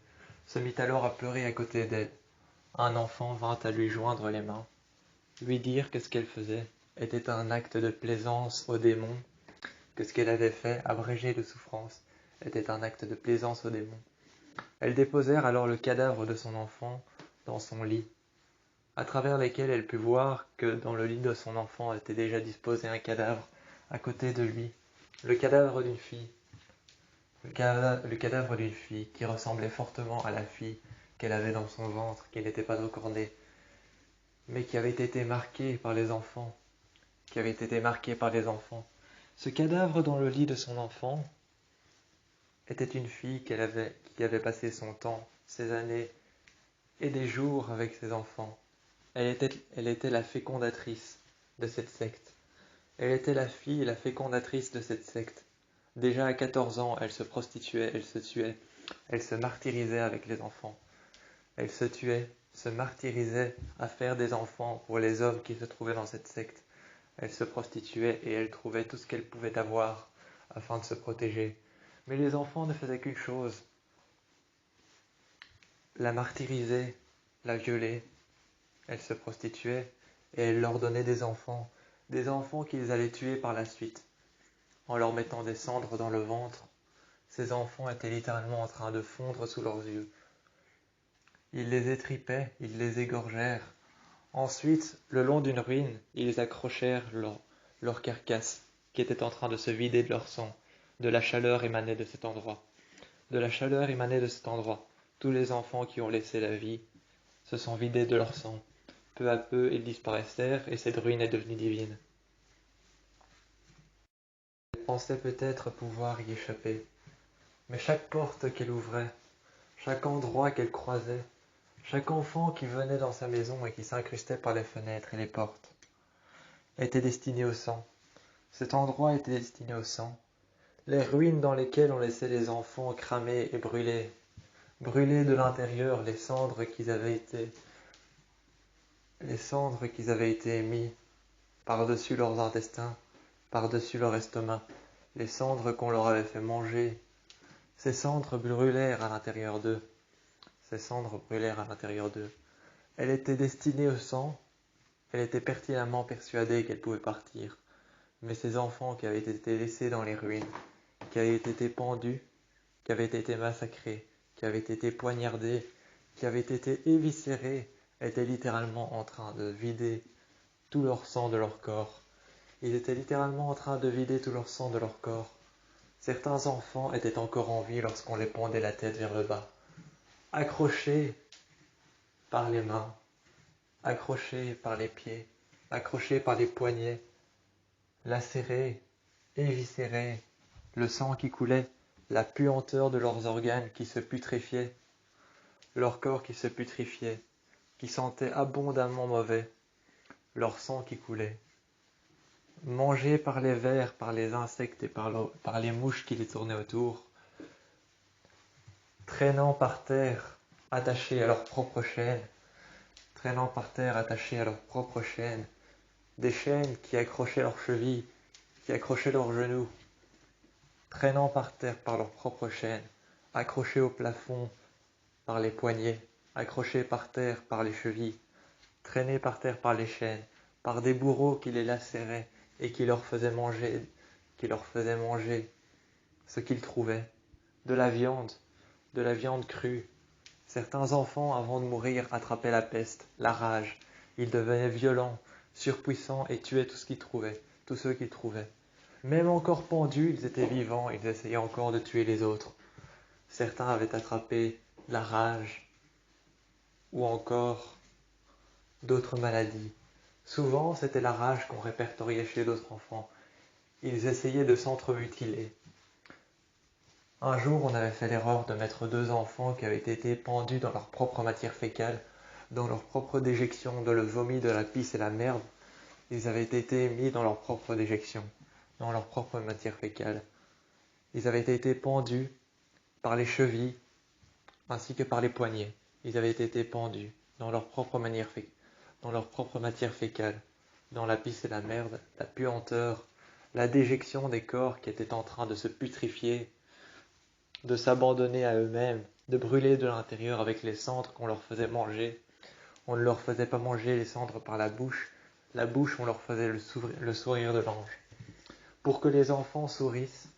se mit alors à pleurer à côté d'elle. Un enfant vint à lui joindre les mains, lui dire que ce qu'elle faisait était un acte de plaisance aux démons, que ce qu'elle avait fait, abrégé de souffrance, était un acte de plaisance aux démons. Elles déposèrent alors le cadavre de son enfant dans son lit, à travers lesquels elle put voir que dans le lit de son enfant était déjà disposé un cadavre à côté de lui, le cadavre d'une fille, le cadavre d'une fille qui ressemblait fortement à la fille qu'elle avait dans son ventre, qui n'était pas encore née, mais qui avait été marquée par les enfants, Ce cadavre dans le lit de son enfant était une fille qui avait passé son temps, ses années et des jours avec ses enfants. Elle était la fécondatrice de cette secte. Elle était la fille et la fécondatrice de cette secte. Déjà à 14 ans, elle se prostituait, elle se tuait, elle se martyrisait avec les enfants. Elle se tuait, se martyrisait à faire des enfants pour les hommes qui se trouvaient dans cette secte. Elle se prostituait et elle trouvait tout ce qu'elle pouvait avoir afin de se protéger. Mais les enfants ne faisaient qu'une chose, la martyriser, la violer. Elle se prostituait et elle leur donnait des enfants qu'ils allaient tuer par la suite, en leur mettant des cendres dans le ventre. Ces enfants étaient littéralement en train de fondre sous leurs yeux. Ils les étripaient, ils les égorgèrent. Ensuite, le long d'une ruine, ils accrochèrent leur carcasse, qui était en train de se vider de leur sang. De la chaleur émanait de cet endroit. Tous les enfants qui ont laissé la vie se sont vidés de leur sang. Peu à peu, ils disparaissèrent et cette ruine est devenue divine. Elle pensait peut-être pouvoir y échapper, mais chaque porte qu'elle ouvrait, chaque endroit qu'elle croisait, chaque enfant qui venait dans sa maison et qui s'incrustait par les fenêtres et les portes, était destiné au sang. Cet endroit était destiné au sang. Les ruines dans lesquelles on laissait les enfants cramés et brûlés de l'intérieur, les cendres qu'ils avaient été mis par-dessus leurs intestins, par-dessus leur estomac, les cendres qu'on leur avait fait manger, ces cendres brûlèrent à l'intérieur d'eux. Elle était destinée au sang, elle était pertinemment persuadée qu'elle pouvait partir. Mais ces enfants qui avaient été laissés dans les ruines, qui avaient été pendus, qui avaient été massacrés, qui avaient été poignardés, qui avaient été éviscérés, étaient littéralement en train de vider tout leur sang de leur corps. Ils étaient littéralement en train de vider tout leur sang de leur corps. Certains enfants étaient encore en vie lorsqu'on les pendait la tête vers le bas, accrochés par les mains, accrochés par les pieds, accrochés par les poignets, lacérés, éviscérés, le sang qui coulait, la puanteur de leurs organes qui se putréfiaient, leur corps qui se putréfiait, qui sentait abondamment mauvais, leur sang qui coulait. Mangés par les vers, par les insectes et par les mouches qui les tournaient autour, traînant par terre, attachés à leurs propres chaînes, traînant par terre, attachés à leurs propres chaînes, des chaînes qui accrochaient leurs chevilles, qui accrochaient leurs genoux, traînant par terre par leurs propres chaînes, accrochés au plafond par les poignets, accrochés par terre par les chevilles, traînés par terre par les chaînes, par des bourreaux qui les lacéraient et qui leur faisaient manger ce qu'ils trouvaient, de la viande crue. Certains enfants, avant de mourir, attrapaient la peste, la rage. Ils devenaient violents, surpuissants et tuaient tous ceux qu'ils trouvaient. Même encore pendus, ils étaient vivants, ils essayaient encore de tuer les autres. Certains avaient attrapé la rage ou encore d'autres maladies. Souvent, c'était la rage qu'on répertoriait chez d'autres enfants. Ils essayaient de s'entremutiler. Un jour, on avait fait l'erreur de mettre 2 enfants qui avaient été pendus dans leur propre matière fécale, dans leur propre déjection, dans le vomi, de la pisse et la merde. Ils avaient été mis dans leur propre déjection, dans leur propre matière fécale. Ils avaient été pendus par les chevilles ainsi que par les poignets. Ils avaient été pendus dans leur propre matière fécale, dans la pisse et la merde, la puanteur, la déjection des corps qui étaient en train de se putréfier, de s'abandonner à eux-mêmes, de brûler de l'intérieur avec les cendres qu'on leur faisait manger. On ne leur faisait pas manger les cendres par la bouche, on leur faisait le sourire de l'ange. Pour que les enfants sourissent,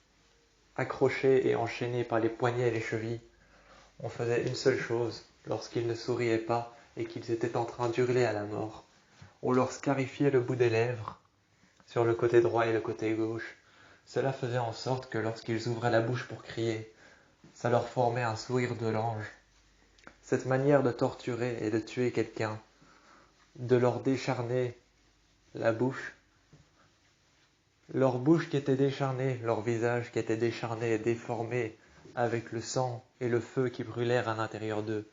accrochés et enchaînés par les poignets et les chevilles, on faisait une seule chose lorsqu'ils ne souriaient pas et qu'ils étaient en train d'hurler à la mort. On leur scarifiait le bout des lèvres sur le côté droit et le côté gauche. Cela faisait en sorte que lorsqu'ils ouvraient la bouche pour crier, ça leur formait un sourire de l'ange. Cette manière de torturer et de tuer quelqu'un, de leur décharner la bouche, leur bouche qui était décharnée, leur visage qui était décharné et déformé avec le sang et le feu qui brûlèrent à l'intérieur d'eux.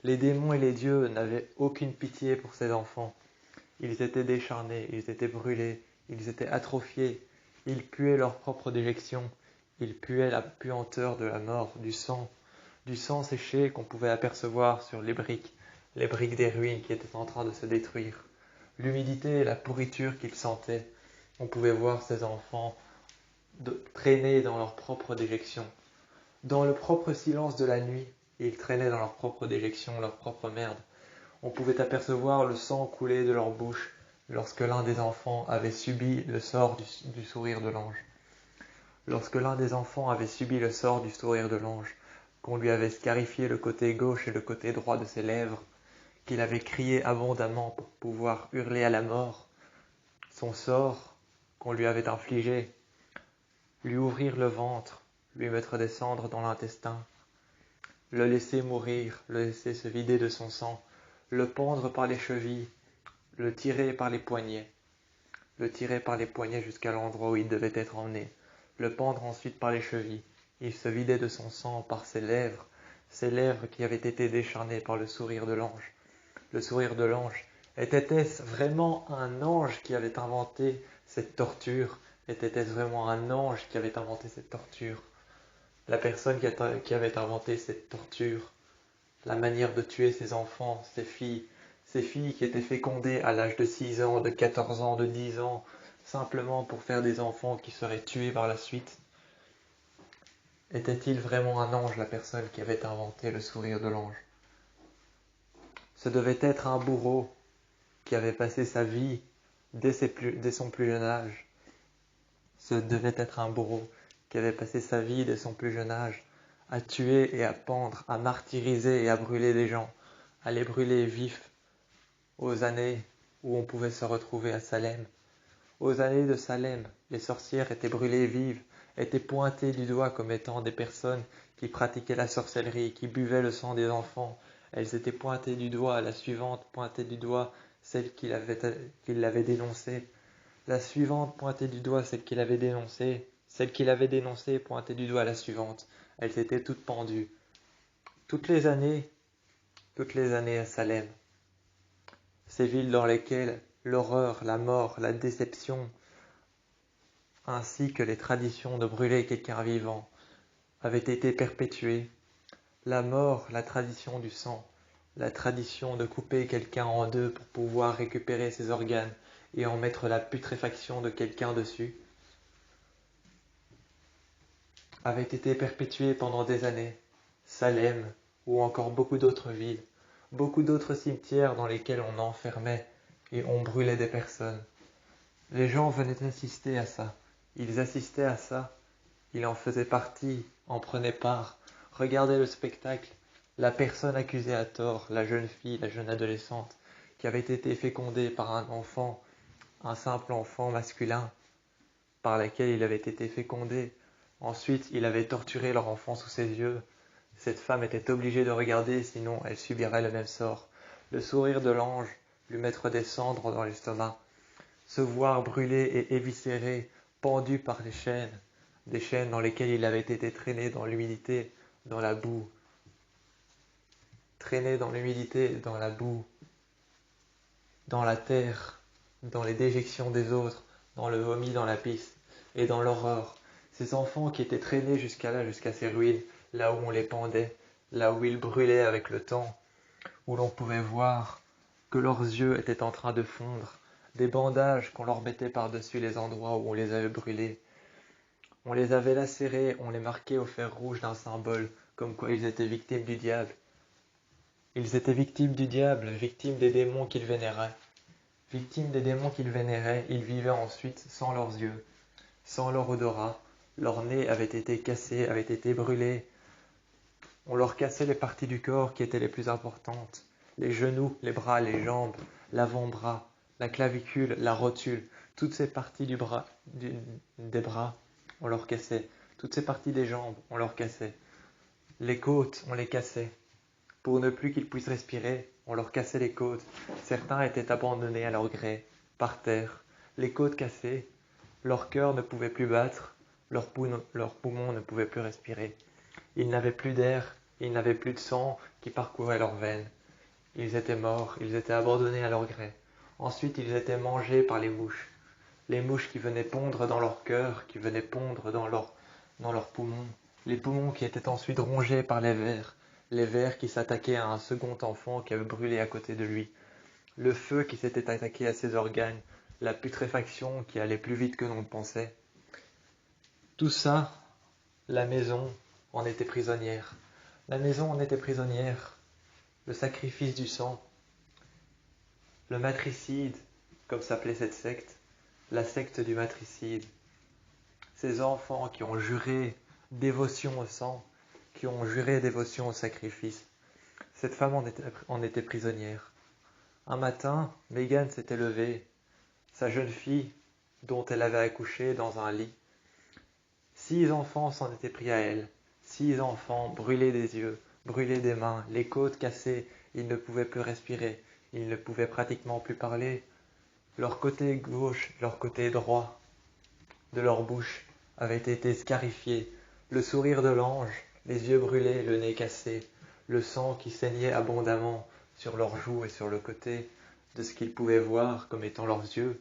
Les démons et les dieux n'avaient aucune pitié pour ces enfants. Ils étaient décharnés, ils étaient brûlés, ils étaient atrophiés, ils puaient leur propre déjection, ils puaient la puanteur de la mort, du sang séché qu'on pouvait apercevoir sur les briques des ruines qui étaient en train de se détruire. L'humidité et la pourriture qu'ils sentaient, on pouvait voir ces enfants traîner dans leur propre déjection. Dans le propre silence de la nuit, ils traînaient dans leur propre déjection, leur propre merde. On pouvait apercevoir le sang couler de leur bouche lorsque l'un des enfants avait subi le sort du sourire de l'ange. Lorsque l'un des enfants avait subi le sort du sourire de l'ange, qu'on lui avait scarifié le côté gauche et le côté droit de ses lèvres, qu'il avait crié abondamment pour pouvoir hurler à la mort, son sort qu'on lui avait infligé, lui ouvrir le ventre, lui mettre des cendres dans l'intestin, le laisser mourir, le laisser se vider de son sang, le pendre par les chevilles, le tirer par les poignets jusqu'à l'endroit où il devait être emmené, le pendre ensuite par les chevilles. Il se vidait de son sang par ses lèvres qui avaient été décharnées par le sourire de l'ange. Le sourire de l'ange, était-ce vraiment un ange qui avait inventé cette torture? Était-ce vraiment un ange qui avait inventé cette torture? La personne qui avait inventé cette torture, la manière de tuer ses enfants, ses filles qui étaient fécondées à l'âge de 6 ans, de 14 ans, de 10 ans, simplement pour faire des enfants qui seraient tués par la suite. Était-il vraiment un ange, la personne qui avait inventé le sourire de l'ange? Ce devait être un bourreau qui avait passé sa vie dès son plus jeune âge. Ce devait être un bourreau qui avait passé sa vie dès son plus jeune âge à tuer et à pendre, à martyriser et à brûler des gens, à les brûler vifs aux années où on pouvait se retrouver à Salem. Aux années de Salem, les sorcières étaient brûlées vives, étaient pointées du doigt comme étant des personnes qui pratiquaient la sorcellerie, qui buvaient le sang des enfants. Elles étaient pointées du doigt, la suivante pointait du doigt celle qui l'avait dénoncée. La suivante pointait du doigt celle qui l'avait dénoncée. Celle qu'il avait dénoncée pointait du doigt la suivante. Elles étaient toutes pendues. Toutes les années à Salem, ces villes dans lesquelles l'horreur, la mort, la déception, ainsi que les traditions de brûler quelqu'un vivant avaient été perpétuées. La mort, la tradition du sang, la tradition de couper quelqu'un en deux pour pouvoir récupérer ses organes et en mettre la putréfaction de quelqu'un dessus, avait été perpétuée pendant des années. Salem, ou encore beaucoup d'autres villes, beaucoup d'autres cimetières dans lesquels on enfermait et on brûlait des personnes. Les gens venaient assister à ça. Ils assistaient à ça. Ils en faisaient partie, en prenaient part, regardaient le spectacle. La personne accusée à tort, la jeune fille, la jeune adolescente, qui avait été fécondée par un enfant, un simple enfant masculin, par lequel il avait été fécondé. Ensuite, il avait torturé leur enfant sous ses yeux. Cette femme était obligée de regarder, sinon elle subirait le même sort. Le sourire de l'ange, lui mettre des cendres dans l'estomac, se voir brûlé et éviscéré, pendu par des chaînes dans lesquelles il avait été traîné dans l'humidité, dans la boue, traîné dans l'humidité, dans la boue, dans la terre, dans les déjections des autres, dans le vomi dans la piste, et dans l'horreur. Ces enfants qui étaient traînés jusqu'à là, jusqu'à ces ruines, là où on les pendait, là où ils brûlaient avec le temps, où l'on pouvait voir que leurs yeux étaient en train de fondre, des bandages qu'on leur mettait par-dessus les endroits où on les avait brûlés. On les avait lacérés, on les marquait au fer rouge d'un symbole, comme quoi ils étaient victimes du diable. Ils étaient victimes du diable, victimes des démons qu'ils vénéraient. Victimes des démons qu'ils vénéraient, ils vivaient ensuite sans leurs yeux, sans leur odorat. Leur nez avait été cassé, avait été brûlé. On leur cassait les parties du corps qui étaient les plus importantes. Les genoux, les bras, les jambes, l'avant-bras, la clavicule, la rotule, toutes ces parties des bras, on leur cassait. Toutes ces parties des jambes, on leur cassait. Les côtes, on les cassait. Pour ne plus qu'ils puissent respirer, on leur cassait les côtes. Certains étaient abandonnés à leur gré, par terre, les côtes cassées. Leur cœur ne pouvait plus battre, leurs poumons ne pouvaient plus respirer. Ils n'avaient plus d'air, ils n'avaient plus de sang qui parcourait leurs veines. Ils étaient morts, ils étaient abandonnés à leur gré. Ensuite, ils étaient mangés par les mouches qui venaient pondre dans leur cœur, qui venaient pondre dans leurs poumons, les poumons qui étaient ensuite rongés par les vers qui s'attaquaient à un second enfant qui avait brûlé à côté de lui, le feu qui s'était attaqué à ses organes, la putréfaction qui allait plus vite que l'on ne pensait. Tout ça, la maison en était prisonnière. La maison en était prisonnière. Le sacrifice du sang, le matricide, comme s'appelait cette secte, la secte du matricide. Ces enfants qui ont juré dévotion au sang, qui ont juré dévotion au sacrifice. Cette femme en était prisonnière. Un matin, Megan s'était levée, sa jeune fille, dont elle avait accouché dans un lit. 6 enfants s'en étaient pris à elle. 6 enfants brûlés des yeux, brûlés des mains, les côtes cassées, ils ne pouvaient plus respirer, ils ne pouvaient pratiquement plus parler. Leur côté gauche, leur côté droit de leur bouche avait été scarifié. Le sourire de l'ange, les yeux brûlés, le nez cassé, le sang qui saignait abondamment sur leurs joues et sur le côté de ce qu'ils pouvaient voir comme étant leurs yeux.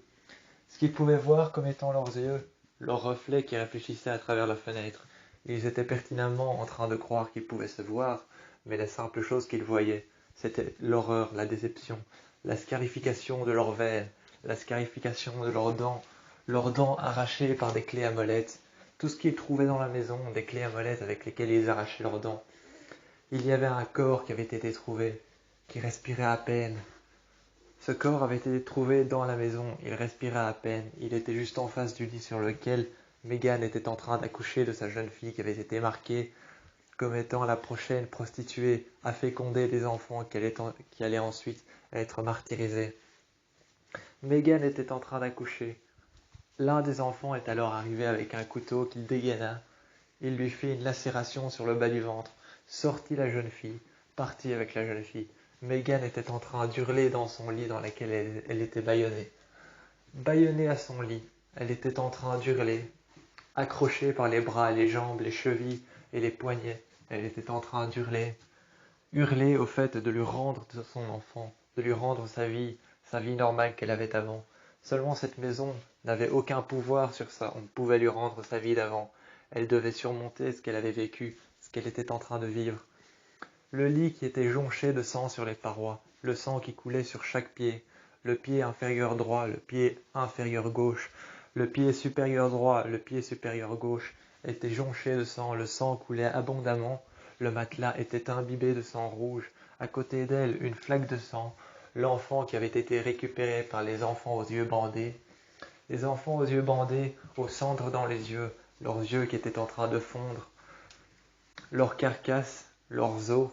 Ce qu'ils pouvaient voir comme étant leurs yeux, leurs reflets qui réfléchissaient à travers la fenêtre. Ils étaient pertinemment en train de croire qu'ils pouvaient se voir, mais la simple chose qu'ils voyaient, c'était l'horreur, la déception, la scarification de leurs veines, la scarification de leurs dents arrachées par des clés à molette, tout ce qu'ils trouvaient dans la maison, des clés à molette avec lesquelles ils arrachaient leurs dents. Il y avait un corps qui avait été trouvé, qui respirait à peine. Ce corps avait été trouvé dans la maison, il respirait à peine, il était juste en face du lit sur lequel Megan était en train d'accoucher de sa jeune fille qui avait été marquée comme étant la prochaine prostituée à féconder des enfants qui allaient ensuite être martyrisés. Megan était en train d'accoucher. L'un des enfants est alors arrivé avec un couteau qu'il dégaina. Il lui fit une lacération sur le bas du ventre, sortit la jeune fille, partit avec la jeune fille. Megan était en train d'hurler dans son lit dans lequel elle était bâillonnée. Bâillonnée à son lit, elle était en train d'hurler. Accrochée par les bras, les jambes, les chevilles et les poignets, elle était en train d'hurler. Hurler au fait de lui rendre son enfant, de lui rendre sa vie normale qu'elle avait avant. Seulement cette maison n'avait aucun pouvoir sur ça, on pouvait lui rendre sa vie d'avant. Elle devait surmonter ce qu'elle avait vécu, ce qu'elle était en train de vivre. Le lit qui était jonché de sang sur les parois, le sang qui coulait sur chaque pied, le pied inférieur droit, le pied inférieur gauche, le pied supérieur droit, le pied supérieur gauche, était jonché de sang, le sang coulait abondamment, le matelas était imbibé de sang rouge, à côté d'elle une flaque de sang, l'enfant qui avait été récupéré par les enfants aux yeux bandés, les enfants aux yeux bandés, aux cendres dans les yeux, leurs yeux qui étaient en train de fondre, leurs carcasses, leurs os,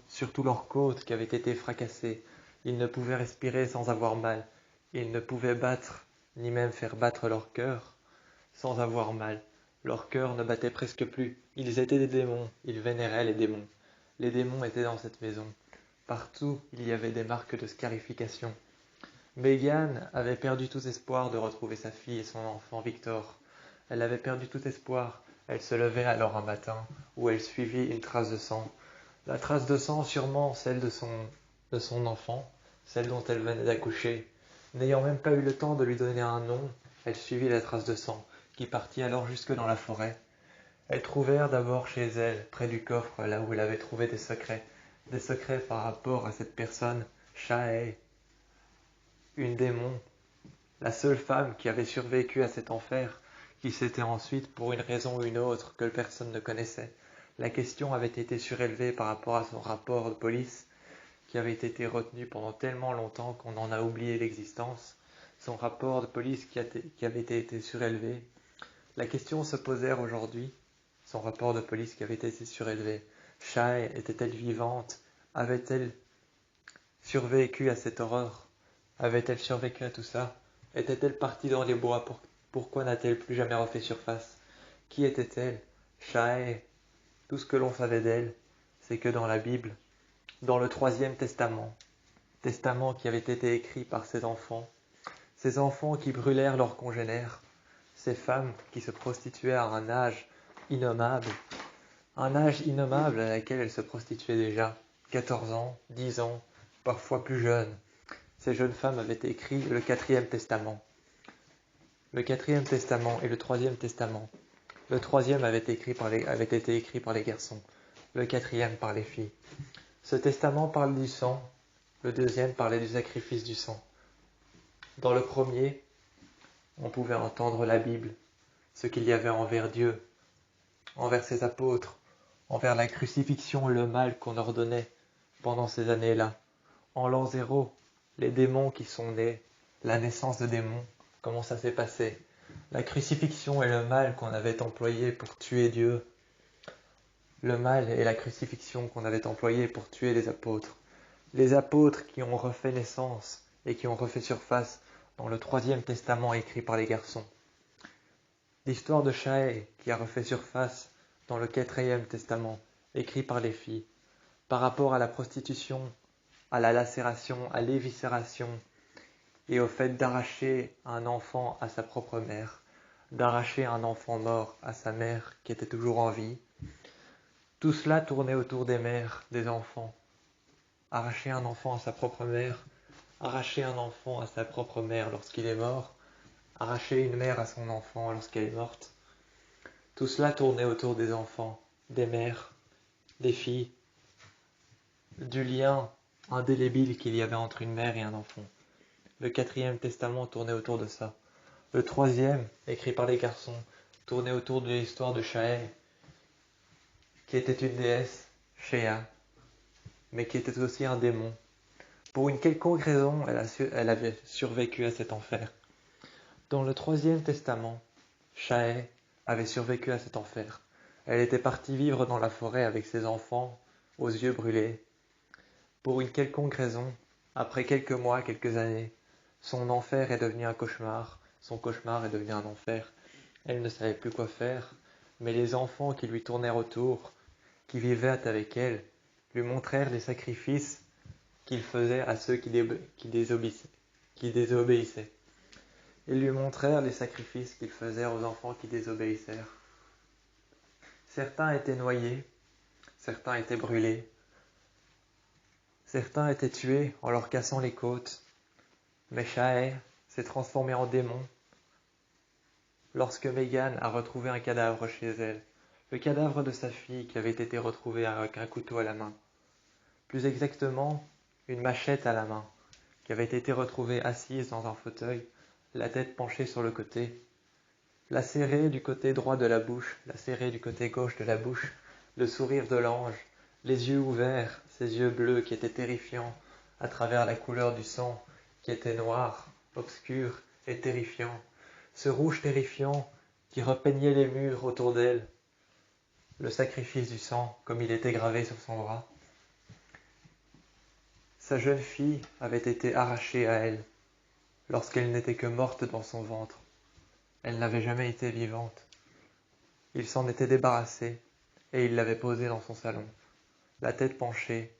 surtout leurs côtes qui avaient été fracassées. Ils ne pouvaient respirer sans avoir mal. Ils ne pouvaient battre, ni même faire battre leur cœur, sans avoir mal. Leur cœur ne battait presque plus. Ils étaient des démons, ils vénéraient les démons. Les démons étaient dans cette maison. Partout, il y avait des marques de scarification. Megan avait perdu tout espoir de retrouver sa fille et son enfant Victor. Elle avait perdu tout espoir. Elle se levait alors un matin où elle suivit une trace de sang. La trace de sang, sûrement celle de son enfant, celle dont elle venait d'accoucher. N'ayant même pas eu le temps de lui donner un nom, elle suivit la trace de sang, qui partit alors jusque dans la forêt. Elles trouvèrent d'abord chez elle, près du coffre, là où elle avait trouvé des secrets par rapport à cette personne, Shae, une démon, la seule femme qui avait survécu à cet enfer, qui s'était ensuite, pour une raison ou une autre que personne ne connaissait, la question avait été surélevée par rapport à son rapport de police, qui avait été retenu pendant tellement longtemps qu'on en a oublié l'existence, son rapport de police qui avait été surélevé. La question se posait aujourd'hui, son rapport de police qui avait été surélevé. Shae était-elle vivante? Avait-elle survécu à cette horreur? Avait-elle survécu à tout ça? Était-elle partie dans les bois? Pourquoi n'a-t-elle plus jamais refait surface? Qui était-elle? Shae. Tout ce que l'on savait d'elle, c'est que dans la Bible, dans le troisième testament qui avait été écrit par ces enfants qui brûlèrent leurs congénères, ces femmes qui se prostituaient à innommable, un âge innommable à laquelle elles se prostituaient déjà, 14 ans, 10 ans, parfois plus jeunes. Ces jeunes femmes avaient écrit le quatrième testament. Le quatrième testament et le troisième testament. Le troisième avait été écrit par les garçons, le quatrième par les filles. Ce testament parle du sang, le deuxième parlait du sacrifice du sang. Dans le premier, on pouvait entendre la Bible, ce qu'il y avait envers Dieu, envers ses apôtres, envers la crucifixion et le mal qu'on ordonnait pendant ces années-là. En l'an 0, les démons qui sont nés, la naissance de démons, comment ça s'est passé, la crucifixion et le mal qu'on avait employé pour tuer Dieu, le mal et la crucifixion qu'on avait employé pour tuer les apôtres qui ont refait naissance et qui ont refait surface dans le troisième testament écrit par les garçons. L'histoire de Shae qui a refait surface dans le quatrième testament écrit par les filles, par rapport à la prostitution, à la lacération, à l'éviscération et au fait d'arracher un enfant à sa propre mère, d'arracher un enfant mort à sa mère qui était toujours en vie. Tout cela tournait autour des mères, des enfants. Arracher un enfant à sa propre mère, arracher un enfant à sa propre mère lorsqu'il est mort, arracher une mère à son enfant lorsqu'elle est morte. Tout cela tournait autour des enfants, des mères, des filles, du lien indélébile qu'il y avait entre une mère et un enfant. Le quatrième testament tournait autour de ça. Le troisième, écrit par les garçons, tournait autour de l'histoire de Shae, qui était une déesse, Shea, mais qui était aussi un démon. Pour une quelconque raison, elle avait survécu à cet enfer. Dans le troisième testament, Shae avait survécu à cet enfer. Elle était partie vivre dans la forêt avec ses enfants, aux yeux brûlés. Pour une quelconque raison, après quelques mois, quelques années, son enfer est devenu un cauchemar, son cauchemar est devenu un enfer. Elle ne savait plus quoi faire, mais les enfants qui lui tournèrent autour, qui vivaient avec elle, lui montrèrent les sacrifices qu'il faisait à ceux qui désobéissaient. Ils lui montrèrent les sacrifices qu'ils faisaient aux enfants qui désobéissèrent. Certains étaient noyés, certains étaient brûlés, certains étaient tués en leur cassant les côtes, mais Shae s'est transformé en démon lorsque Megan a retrouvé un cadavre chez elle, le cadavre de sa fille qui avait été retrouvé avec un couteau à la main. Plus exactement, une machette à la main, qui avait été retrouvée assise dans un fauteuil, la tête penchée sur le côté, lacérée du côté droit de la bouche, lacérée du côté gauche de la bouche, le sourire de l'ange, les yeux ouverts, ses yeux bleus qui étaient terrifiants à travers la couleur du sang, qui était noir, obscur et terrifiant, ce rouge terrifiant qui repeignait les murs autour d'elle, le sacrifice du sang comme il était gravé sur son bras. Sa jeune fille avait été arrachée à elle lorsqu'elle n'était que morte dans son ventre. Elle n'avait jamais été vivante. Il s'en était débarrassé et il l'avait posée dans son salon, la tête penchée,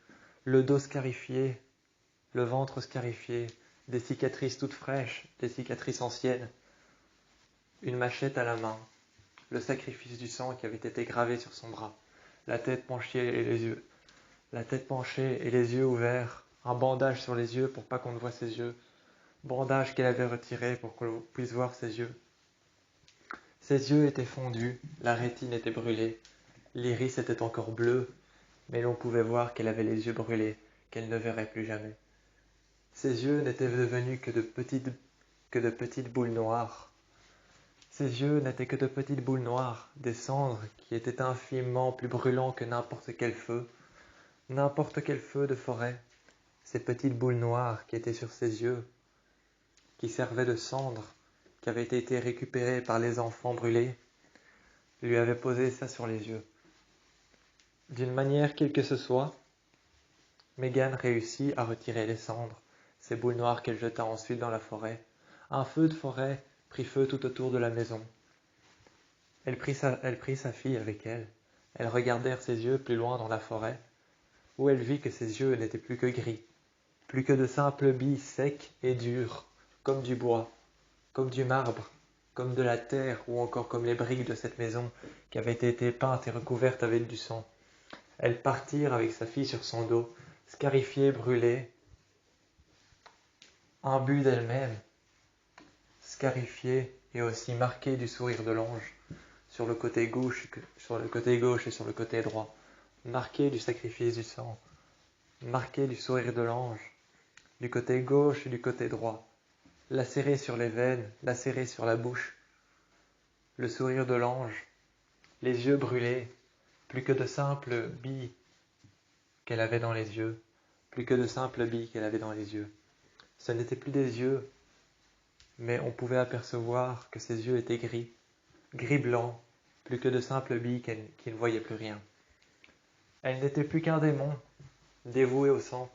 le dos scarifié, le ventre scarifié, des cicatrices toutes fraîches, des cicatrices anciennes, une machette à la main, le sacrifice du sang qui avait été gravé sur son bras, la tête penchée et les yeux ouverts, un bandage sur les yeux pour pas qu'on ne voie ses yeux, bandage qu'elle avait retiré pour qu'on puisse voir ses yeux. Ses yeux étaient fondus, la rétine était brûlée, l'iris était encore bleu, mais l'on pouvait voir qu'elle avait les yeux brûlés, qu'elle ne verrait plus jamais. Ses yeux n'étaient devenus que de petites boules noires. Ses yeux n'étaient que de petites boules noires, des cendres qui étaient infiniment plus brûlants que n'importe quel feu de forêt. Ces petites boules noires qui étaient sur ses yeux, qui servaient de cendres, qui avaient été récupérées par les enfants brûlés, lui avaient posé ça sur les yeux. D'une manière quelle que ce soit, Megan réussit à retirer les cendres, ces boules noires qu'elle jeta ensuite dans la forêt. Un feu de forêt prit feu tout autour de la maison. Elle prit sa fille avec elle. Elles regardèrent ses yeux plus loin dans la forêt, où elle vit que ses yeux n'étaient plus que gris, plus que de simples billes secs et dures, comme du bois, comme du marbre, comme de la terre ou encore comme les briques de cette maison qui avait été peinte et recouverte avec du sang. Elles partirent avec sa fille sur son dos, scarifiée, brûlée, imbue d'elle-même, scarifiée et aussi marquée du sourire de l'ange sur le côté gauche et sur le côté droit, marquée du sacrifice du sang, marquée du sourire de l'ange, du côté gauche et du côté droit, lacérée sur les veines, lacérée sur la bouche, le sourire de l'ange, les yeux brûlés, plus que de simples billes qu'elle avait dans les yeux, plus que de simples billes qu'elle avait dans les yeux. Ce n'étaient plus des yeux, mais on pouvait apercevoir que ses yeux étaient gris, gris blanc, plus que de simples billes qui ne voyaient plus rien. Elle n'était plus qu'un démon, dévoué au sang.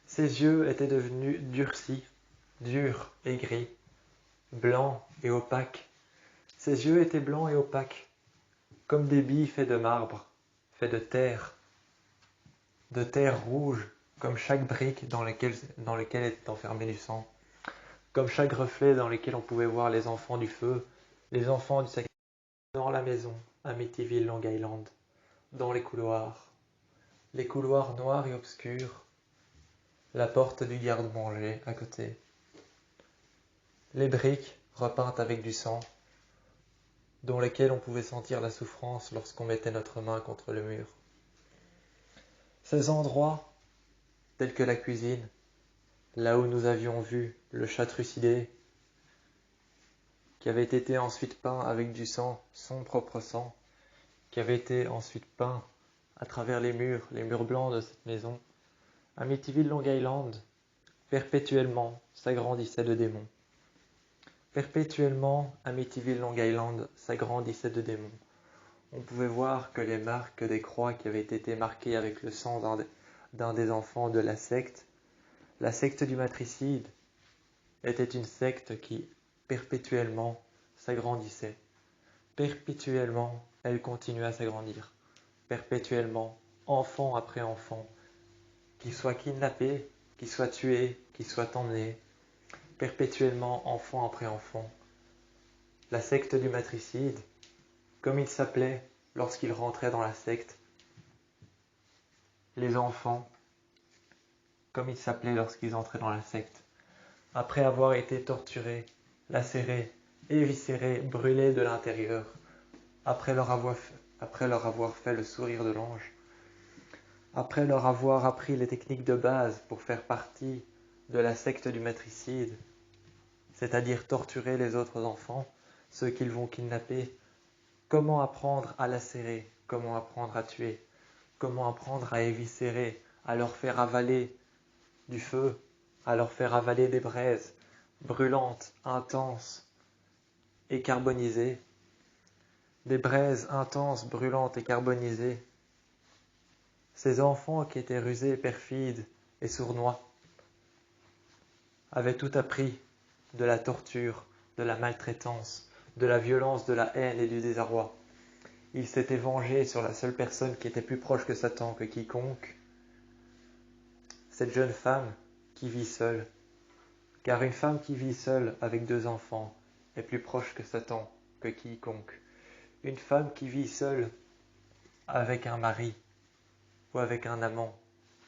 Ses yeux étaient devenus durcis, durs et gris, blancs et opaques. Ses yeux étaient blancs et opaques, comme des billes faites de marbre, faites de terre rouge, comme chaque brique dans laquelle était enfermé du sang, comme chaque reflet dans lequel on pouvait voir les enfants du feu, les enfants du sacrifice, dans la maison, à Amityville, Long Island, dans les couloirs noirs et obscurs, la porte du garde-manger à côté, les briques repeintes avec du sang, dans lesquelles on pouvait sentir la souffrance lorsqu'on mettait notre main contre le mur. Ces endroits, tels que la cuisine, là où nous avions vu le chat trucidé, qui avait été ensuite peint avec du sang, son propre sang, qui avait été ensuite peint à travers les murs blancs de cette maison, Amityville, Long Island, perpétuellement s'agrandissait de démons. Perpétuellement, Amityville, Long Island s'agrandissait de démons. On pouvait voir que les marques des croix qui avaient été marquées avec le sang d'un des enfants de la secte du matricide, était une secte qui perpétuellement s'agrandissait. Perpétuellement, elle continue à s'agrandir. Perpétuellement, enfant après enfant, qui soit kidnappé, qui soit tué, qui soit emmené, perpétuellement enfant après enfant. La secte du matricide, comme il s'appelait lorsqu'il rentrait dans la secte. Les enfants, comme il s'appelait lorsqu'ils entraient dans la secte. Après avoir été torturés, lacérés, éviscérés, brûlés de l'intérieur, après leur avoir fait le sourire de l'ange, après leur avoir appris les techniques de base pour faire partie de la secte du matricide, c'est-à-dire torturer les autres enfants, ceux qu'ils vont kidnapper, comment apprendre à lacérer, comment apprendre à tuer, comment apprendre à éviscérer, à leur faire avaler du feu, à leur faire avaler des braises brûlantes, intenses et carbonisées, des braises intenses, brûlantes et carbonisées. Ces enfants qui étaient rusés, perfides et sournois avaient tout appris de la torture, de la maltraitance, de la violence, de la haine et du désarroi. Ils s'étaient vengés sur la seule personne qui était plus proche que Satan que quiconque, cette jeune femme qui vit seule. Car une femme qui vit seule avec 2 enfants est plus proche que Satan que quiconque. Une femme qui vit seule avec un mari ou avec un amant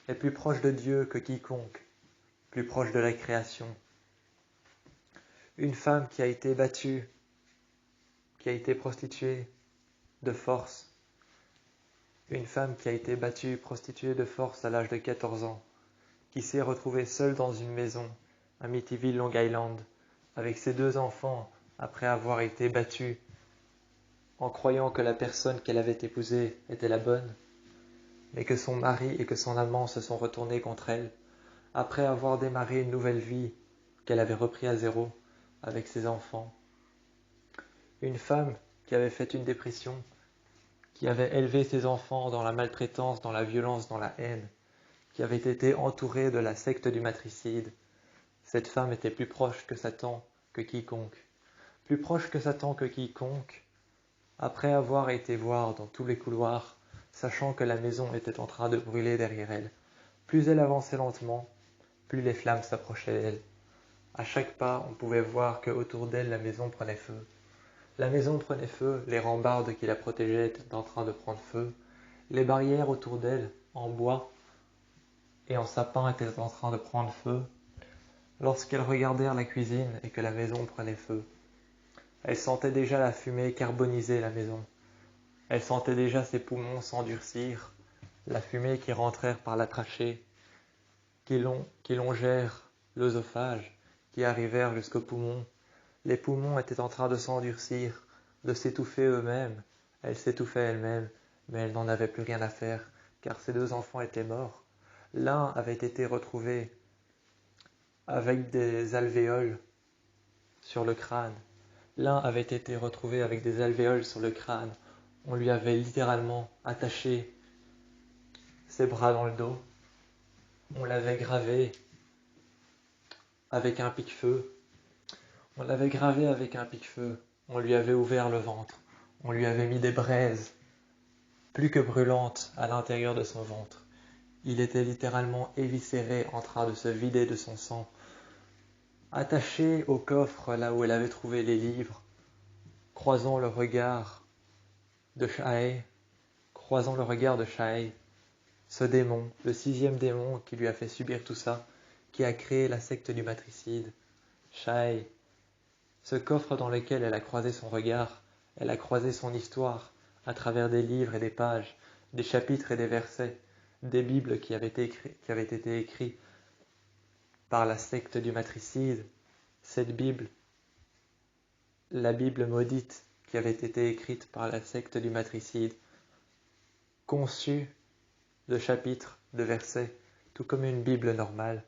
est plus proche de Dieu que quiconque, plus proche de la création. Une femme qui a été battue, qui a été prostituée de force, une femme qui a été battue, prostituée de force à l'âge de 14 ans, qui s'est retrouvée seule dans une maison à Amityville, Long Island, avec ses 2 enfants après avoir été battue en croyant que la personne qu'elle avait épousée était la bonne, mais que son mari et que son amant se sont retournés contre elle, après avoir démarré une nouvelle vie qu'elle avait repris à zéro avec ses enfants. Une femme qui avait fait une dépression, qui avait élevé ses enfants dans la maltraitance, dans la violence, dans la haine, qui avait été entourée de la secte du matricide. Cette femme était plus proche que Satan que quiconque. Plus proche que Satan que quiconque, après avoir été voir dans tous les couloirs, sachant que la maison était en train de brûler derrière elle. Plus elle avançait lentement, plus les flammes s'approchaient d'elle. À chaque pas, on pouvait voir que autour d'elle, la maison prenait feu. La maison prenait feu, les rambardes qui la protégeaient étaient en train de prendre feu. Les barrières autour d'elle, en bois et en sapin, étaient en train de prendre feu. Lorsqu'elle regardait la cuisine et que la maison prenait feu, elle sentait déjà la fumée carboniser la maison. Elle sentait déjà ses poumons s'endurcir, la fumée qui rentrait par la trachée, qui longèrent l'œsophage, qui arrivèrent jusqu'aux poumons. Les poumons étaient en train de s'endurcir, de s'étouffer eux-mêmes. Elle s'étouffait elle-même, mais elle n'en avait plus rien à faire, car ses 2 enfants étaient morts. L'un avait été retrouvé avec des alvéoles sur le crâne. L'un avait été retrouvé avec des alvéoles sur le crâne. On lui avait littéralement attaché ses bras dans le dos. On l'avait gravé avec un pic-feu. On l'avait gravé avec un pic-feu. On lui avait ouvert le ventre. On lui avait mis des braises, plus que brûlantes, à l'intérieur de son ventre. Il était littéralement éviscéré, en train de se vider de son sang. Attaché au coffre, là où elle avait trouvé les livres, croisant le regard de Shahé, ce démon, le 6e démon qui lui a fait subir tout ça, qui a créé la secte du matricide, Shahé, ce coffre dans lequel elle a croisé son regard, elle a croisé son histoire, à travers des livres et des pages, des chapitres et des versets, des bibles qui avaient été écrits par la secte du matricide, cette Bible, la Bible maudite qui avait été écrite par la secte du matricide, conçue de chapitres, de versets, tout comme une Bible normale,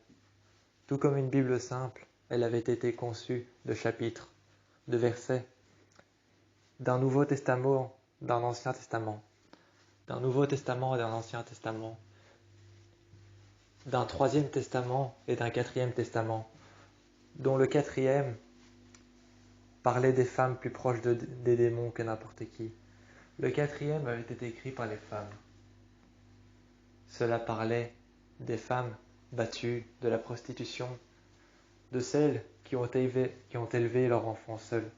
tout comme une Bible simple, elle avait été conçue de chapitres, de versets, d'un Nouveau Testament, d'un Ancien Testament, d'un Nouveau Testament et d'un Ancien Testament, d'un 3e Testament et d'un 4e Testament, dont le 4e parlait des femmes plus proches des démons que n'importe qui. Le 4e avait été écrit par les femmes. Cela parlait des femmes battues, de la prostitution, de celles qui ont élevé leur enfant seul.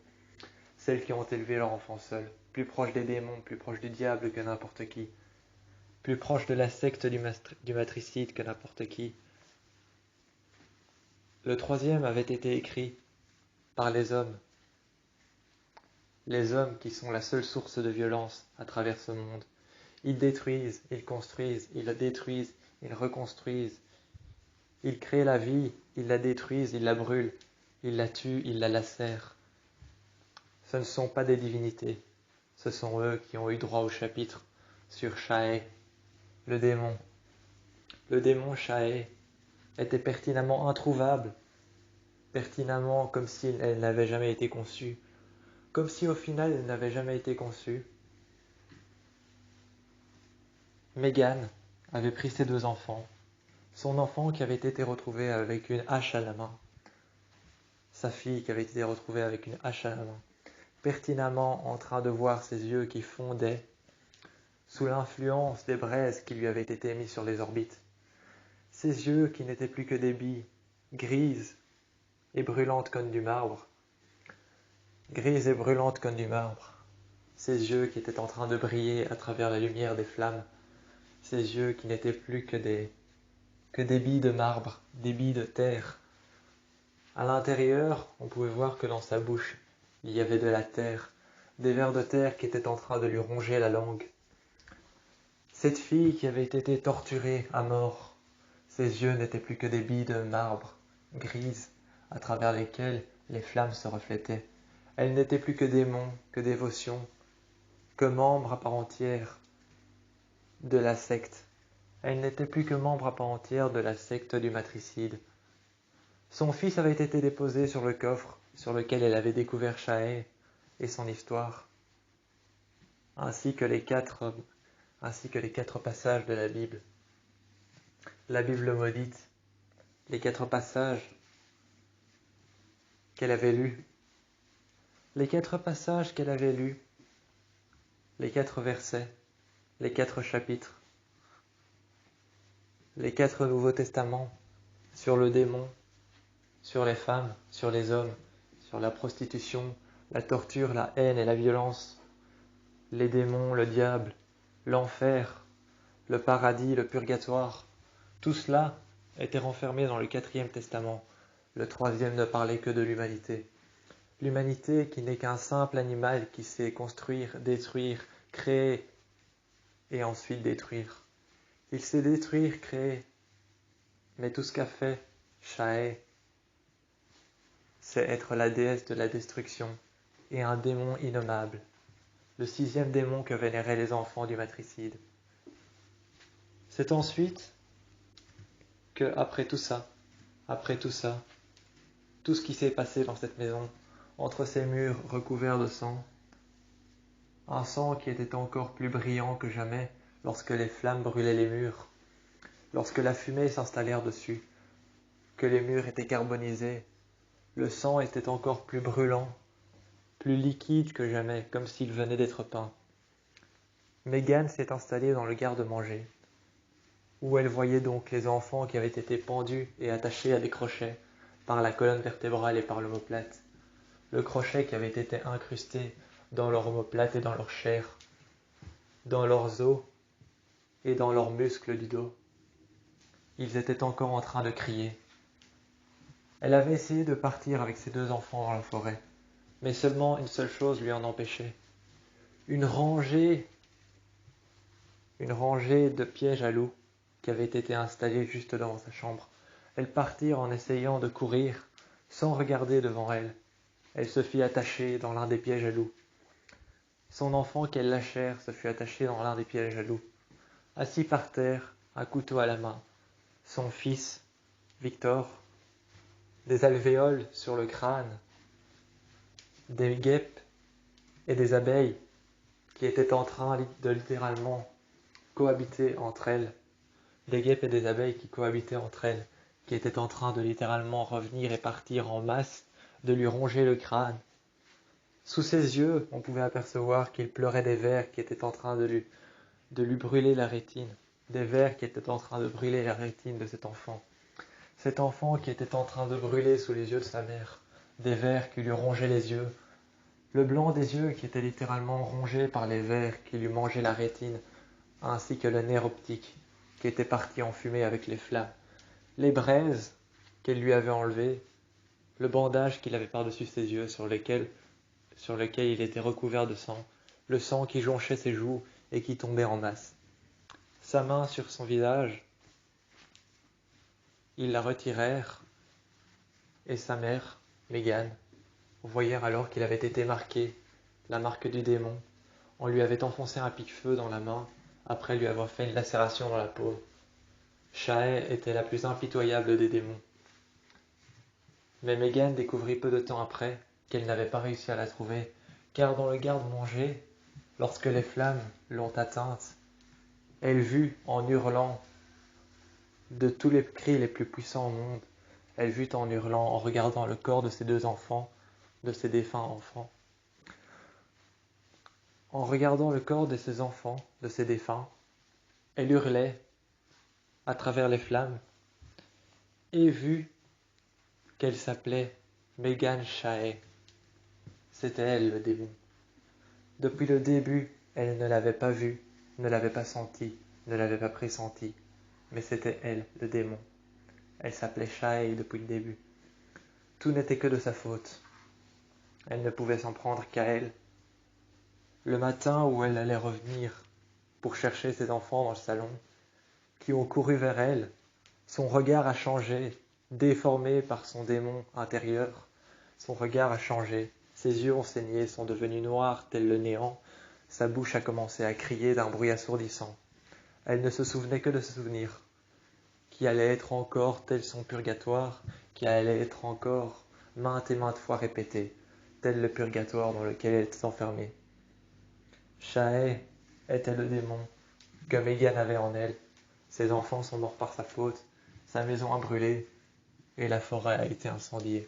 Celles qui ont élevé leur enfant seul, plus proche des démons, plus proche du diable que n'importe qui, plus proche de la secte du matricide que n'importe qui. Le troisième avait été écrit par les hommes qui sont la seule source de violence à travers ce monde. Ils détruisent, ils construisent, ils la détruisent, ils reconstruisent. Ils créent la vie, ils la détruisent, ils la brûlent, ils la tuent, ils la lacèrent. Ce ne sont pas des divinités, ce sont eux qui ont eu droit au chapitre sur Shae, le démon. Le démon Shae était pertinemment introuvable, pertinemment comme si elle n'avait jamais été conçue, comme si au final elle n'avait jamais été conçue. Megan avait pris ses 2 enfants, son enfant qui avait été retrouvé avec une hache à la main, sa fille qui avait été retrouvée avec une hache à la main, pertinemment en train de voir ses yeux qui fondaient sous l'influence des braises qui lui avaient été mises sur les orbites. Ses yeux qui n'étaient plus que des billes, grises et brûlantes comme du marbre. Grises et brûlantes comme du marbre. Ses yeux qui étaient en train de briller à travers la lumière des flammes. Ses yeux qui n'étaient plus que des billes de marbre, des billes de terre. À l'intérieur, on pouvait voir que dans sa bouche, il y avait de la terre, des vers de terre qui étaient en train de lui ronger la langue. Cette fille qui avait été torturée à mort, ses yeux n'étaient plus que des billes de marbre, grises, à travers lesquelles les flammes se reflétaient. Elle n'était plus que démon, que dévotion, que membre à part entière de la secte. Elle n'était plus que membre à part entière de la secte du matricide. Son fils avait été déposé sur le coffre sur lequel elle avait découvert Shae et son histoire, ainsi que les 4 passages de la Bible. La Bible maudite, les 4 passages qu'elle avait lus. Les 4 passages qu'elle avait lus, les 4 versets, les 4 chapitres, les 4 Nouveaux Testaments sur le démon, sur les femmes, sur les hommes, sur la prostitution, la torture, la haine et la violence, les démons, le diable, l'enfer, le paradis, le purgatoire. Tout cela était renfermé dans le 4e testament. Le 3e ne parlait que de l'humanité. L'humanité qui n'est qu'un simple animal qui sait construire, détruire, créer et ensuite détruire. Il sait détruire, créer, mais tout ce qu'a fait Shae, c'est être la déesse de la destruction et un démon innommable, le 6e démon que vénéraient les enfants du matricide. C'est ensuite que, après tout ça, tout ce qui s'est passé dans cette maison, entre ces murs recouverts de sang, un sang qui était encore plus brillant que jamais lorsque les flammes brûlaient les murs, lorsque la fumée s'installait dessus, que les murs étaient carbonisés, le sang était encore plus brûlant, plus liquide que jamais, comme s'il venait d'être peint. Megan s'est installée dans le garde-manger, où elle voyait donc les enfants qui avaient été pendus et attachés à des crochets par la colonne vertébrale et par l'omoplate. Le crochet qui avait été incrusté dans leur omoplate et dans leur chair, dans leurs os et dans leurs muscles du dos. Ils étaient encore en train de crier. Elle avait essayé de partir avec ses 2 enfants dans la forêt, mais seulement une seule chose lui en empêchait. Une rangée de pièges à loups qui avaient été installés juste devant sa chambre. Elle partit en essayant de courir sans regarder devant elle. Elle se fit attacher dans l'un des pièges à loups. Son enfant qu'elle lâchèrent se fut attaché dans l'un des pièges à loups. Assis par terre, un couteau à la main, son fils, Victor, des alvéoles sur le crâne, des guêpes et des abeilles qui étaient en train de littéralement cohabiter entre elles, des guêpes et des abeilles qui cohabitaient entre elles, qui étaient en train de littéralement revenir et partir en masse, de lui ronger le crâne. Sous ses yeux, on pouvait apercevoir qu'il pleurait des vers qui étaient en train de lui brûler la rétine, des vers qui étaient en train de brûler la rétine de cet enfant qui était en train de brûler sous les yeux de sa mère, des vers qui lui rongeaient les yeux, le blanc des yeux qui était littéralement rongé par les vers qui lui mangeaient la rétine, ainsi que le nerf optique qui était parti en fumée avec les flammes, les braises qu'elle lui avait enlevées, le bandage qu'il avait par-dessus ses yeux sur lequel il était recouvert de sang, le sang qui jonchait ses joues et qui tombait en masse. Sa main sur son visage, ils la retirèrent, et sa mère, Mégane, voyèrent alors qu'il avait été marqué, la marque du démon. On lui avait enfoncé un pic-feu dans la main, après lui avoir fait une lacération dans la peau. Shaë était la plus impitoyable des démons. Mais Mégane découvrit peu de temps après qu'elle n'avait pas réussi à la trouver, car dans le garde-manger, lorsque les flammes l'ont atteinte, elle vit en hurlant de tous les cris les plus puissants au monde, elle vit en hurlant, en regardant le corps de ses deux enfants, de ses défunts enfants. En regardant le corps de ses enfants, de ses défunts, elle hurlait à travers les flammes et vit qu'elle s'appelait Mégane Shaë. C'était elle le démon. Depuis le début, elle ne l'avait pas vu, ne l'avait pas senti, ne l'avait pas pressenti, mais c'était elle le démon. Elle s'appelait Shaë depuis le début. Tout n'était que de sa faute. Elle ne pouvait s'en prendre qu'à elle. Le matin où elle allait revenir pour chercher ses enfants dans le salon, qui ont couru vers elle, son regard a changé, déformé par son démon intérieur. Son regard a changé, ses yeux ont saigné, sont devenus noirs tel le néant, sa bouche a commencé à crier d'un bruit assourdissant. Elle ne se souvenait que de ce souvenir, qui allait être encore tel son purgatoire, qui allait être encore maintes et maintes fois répété, tel le purgatoire dans lequel elle était enfermée. Shaë était le démon que Mégane avait en elle. Ses enfants sont morts par sa faute, sa maison a brûlé et la forêt a été incendiée.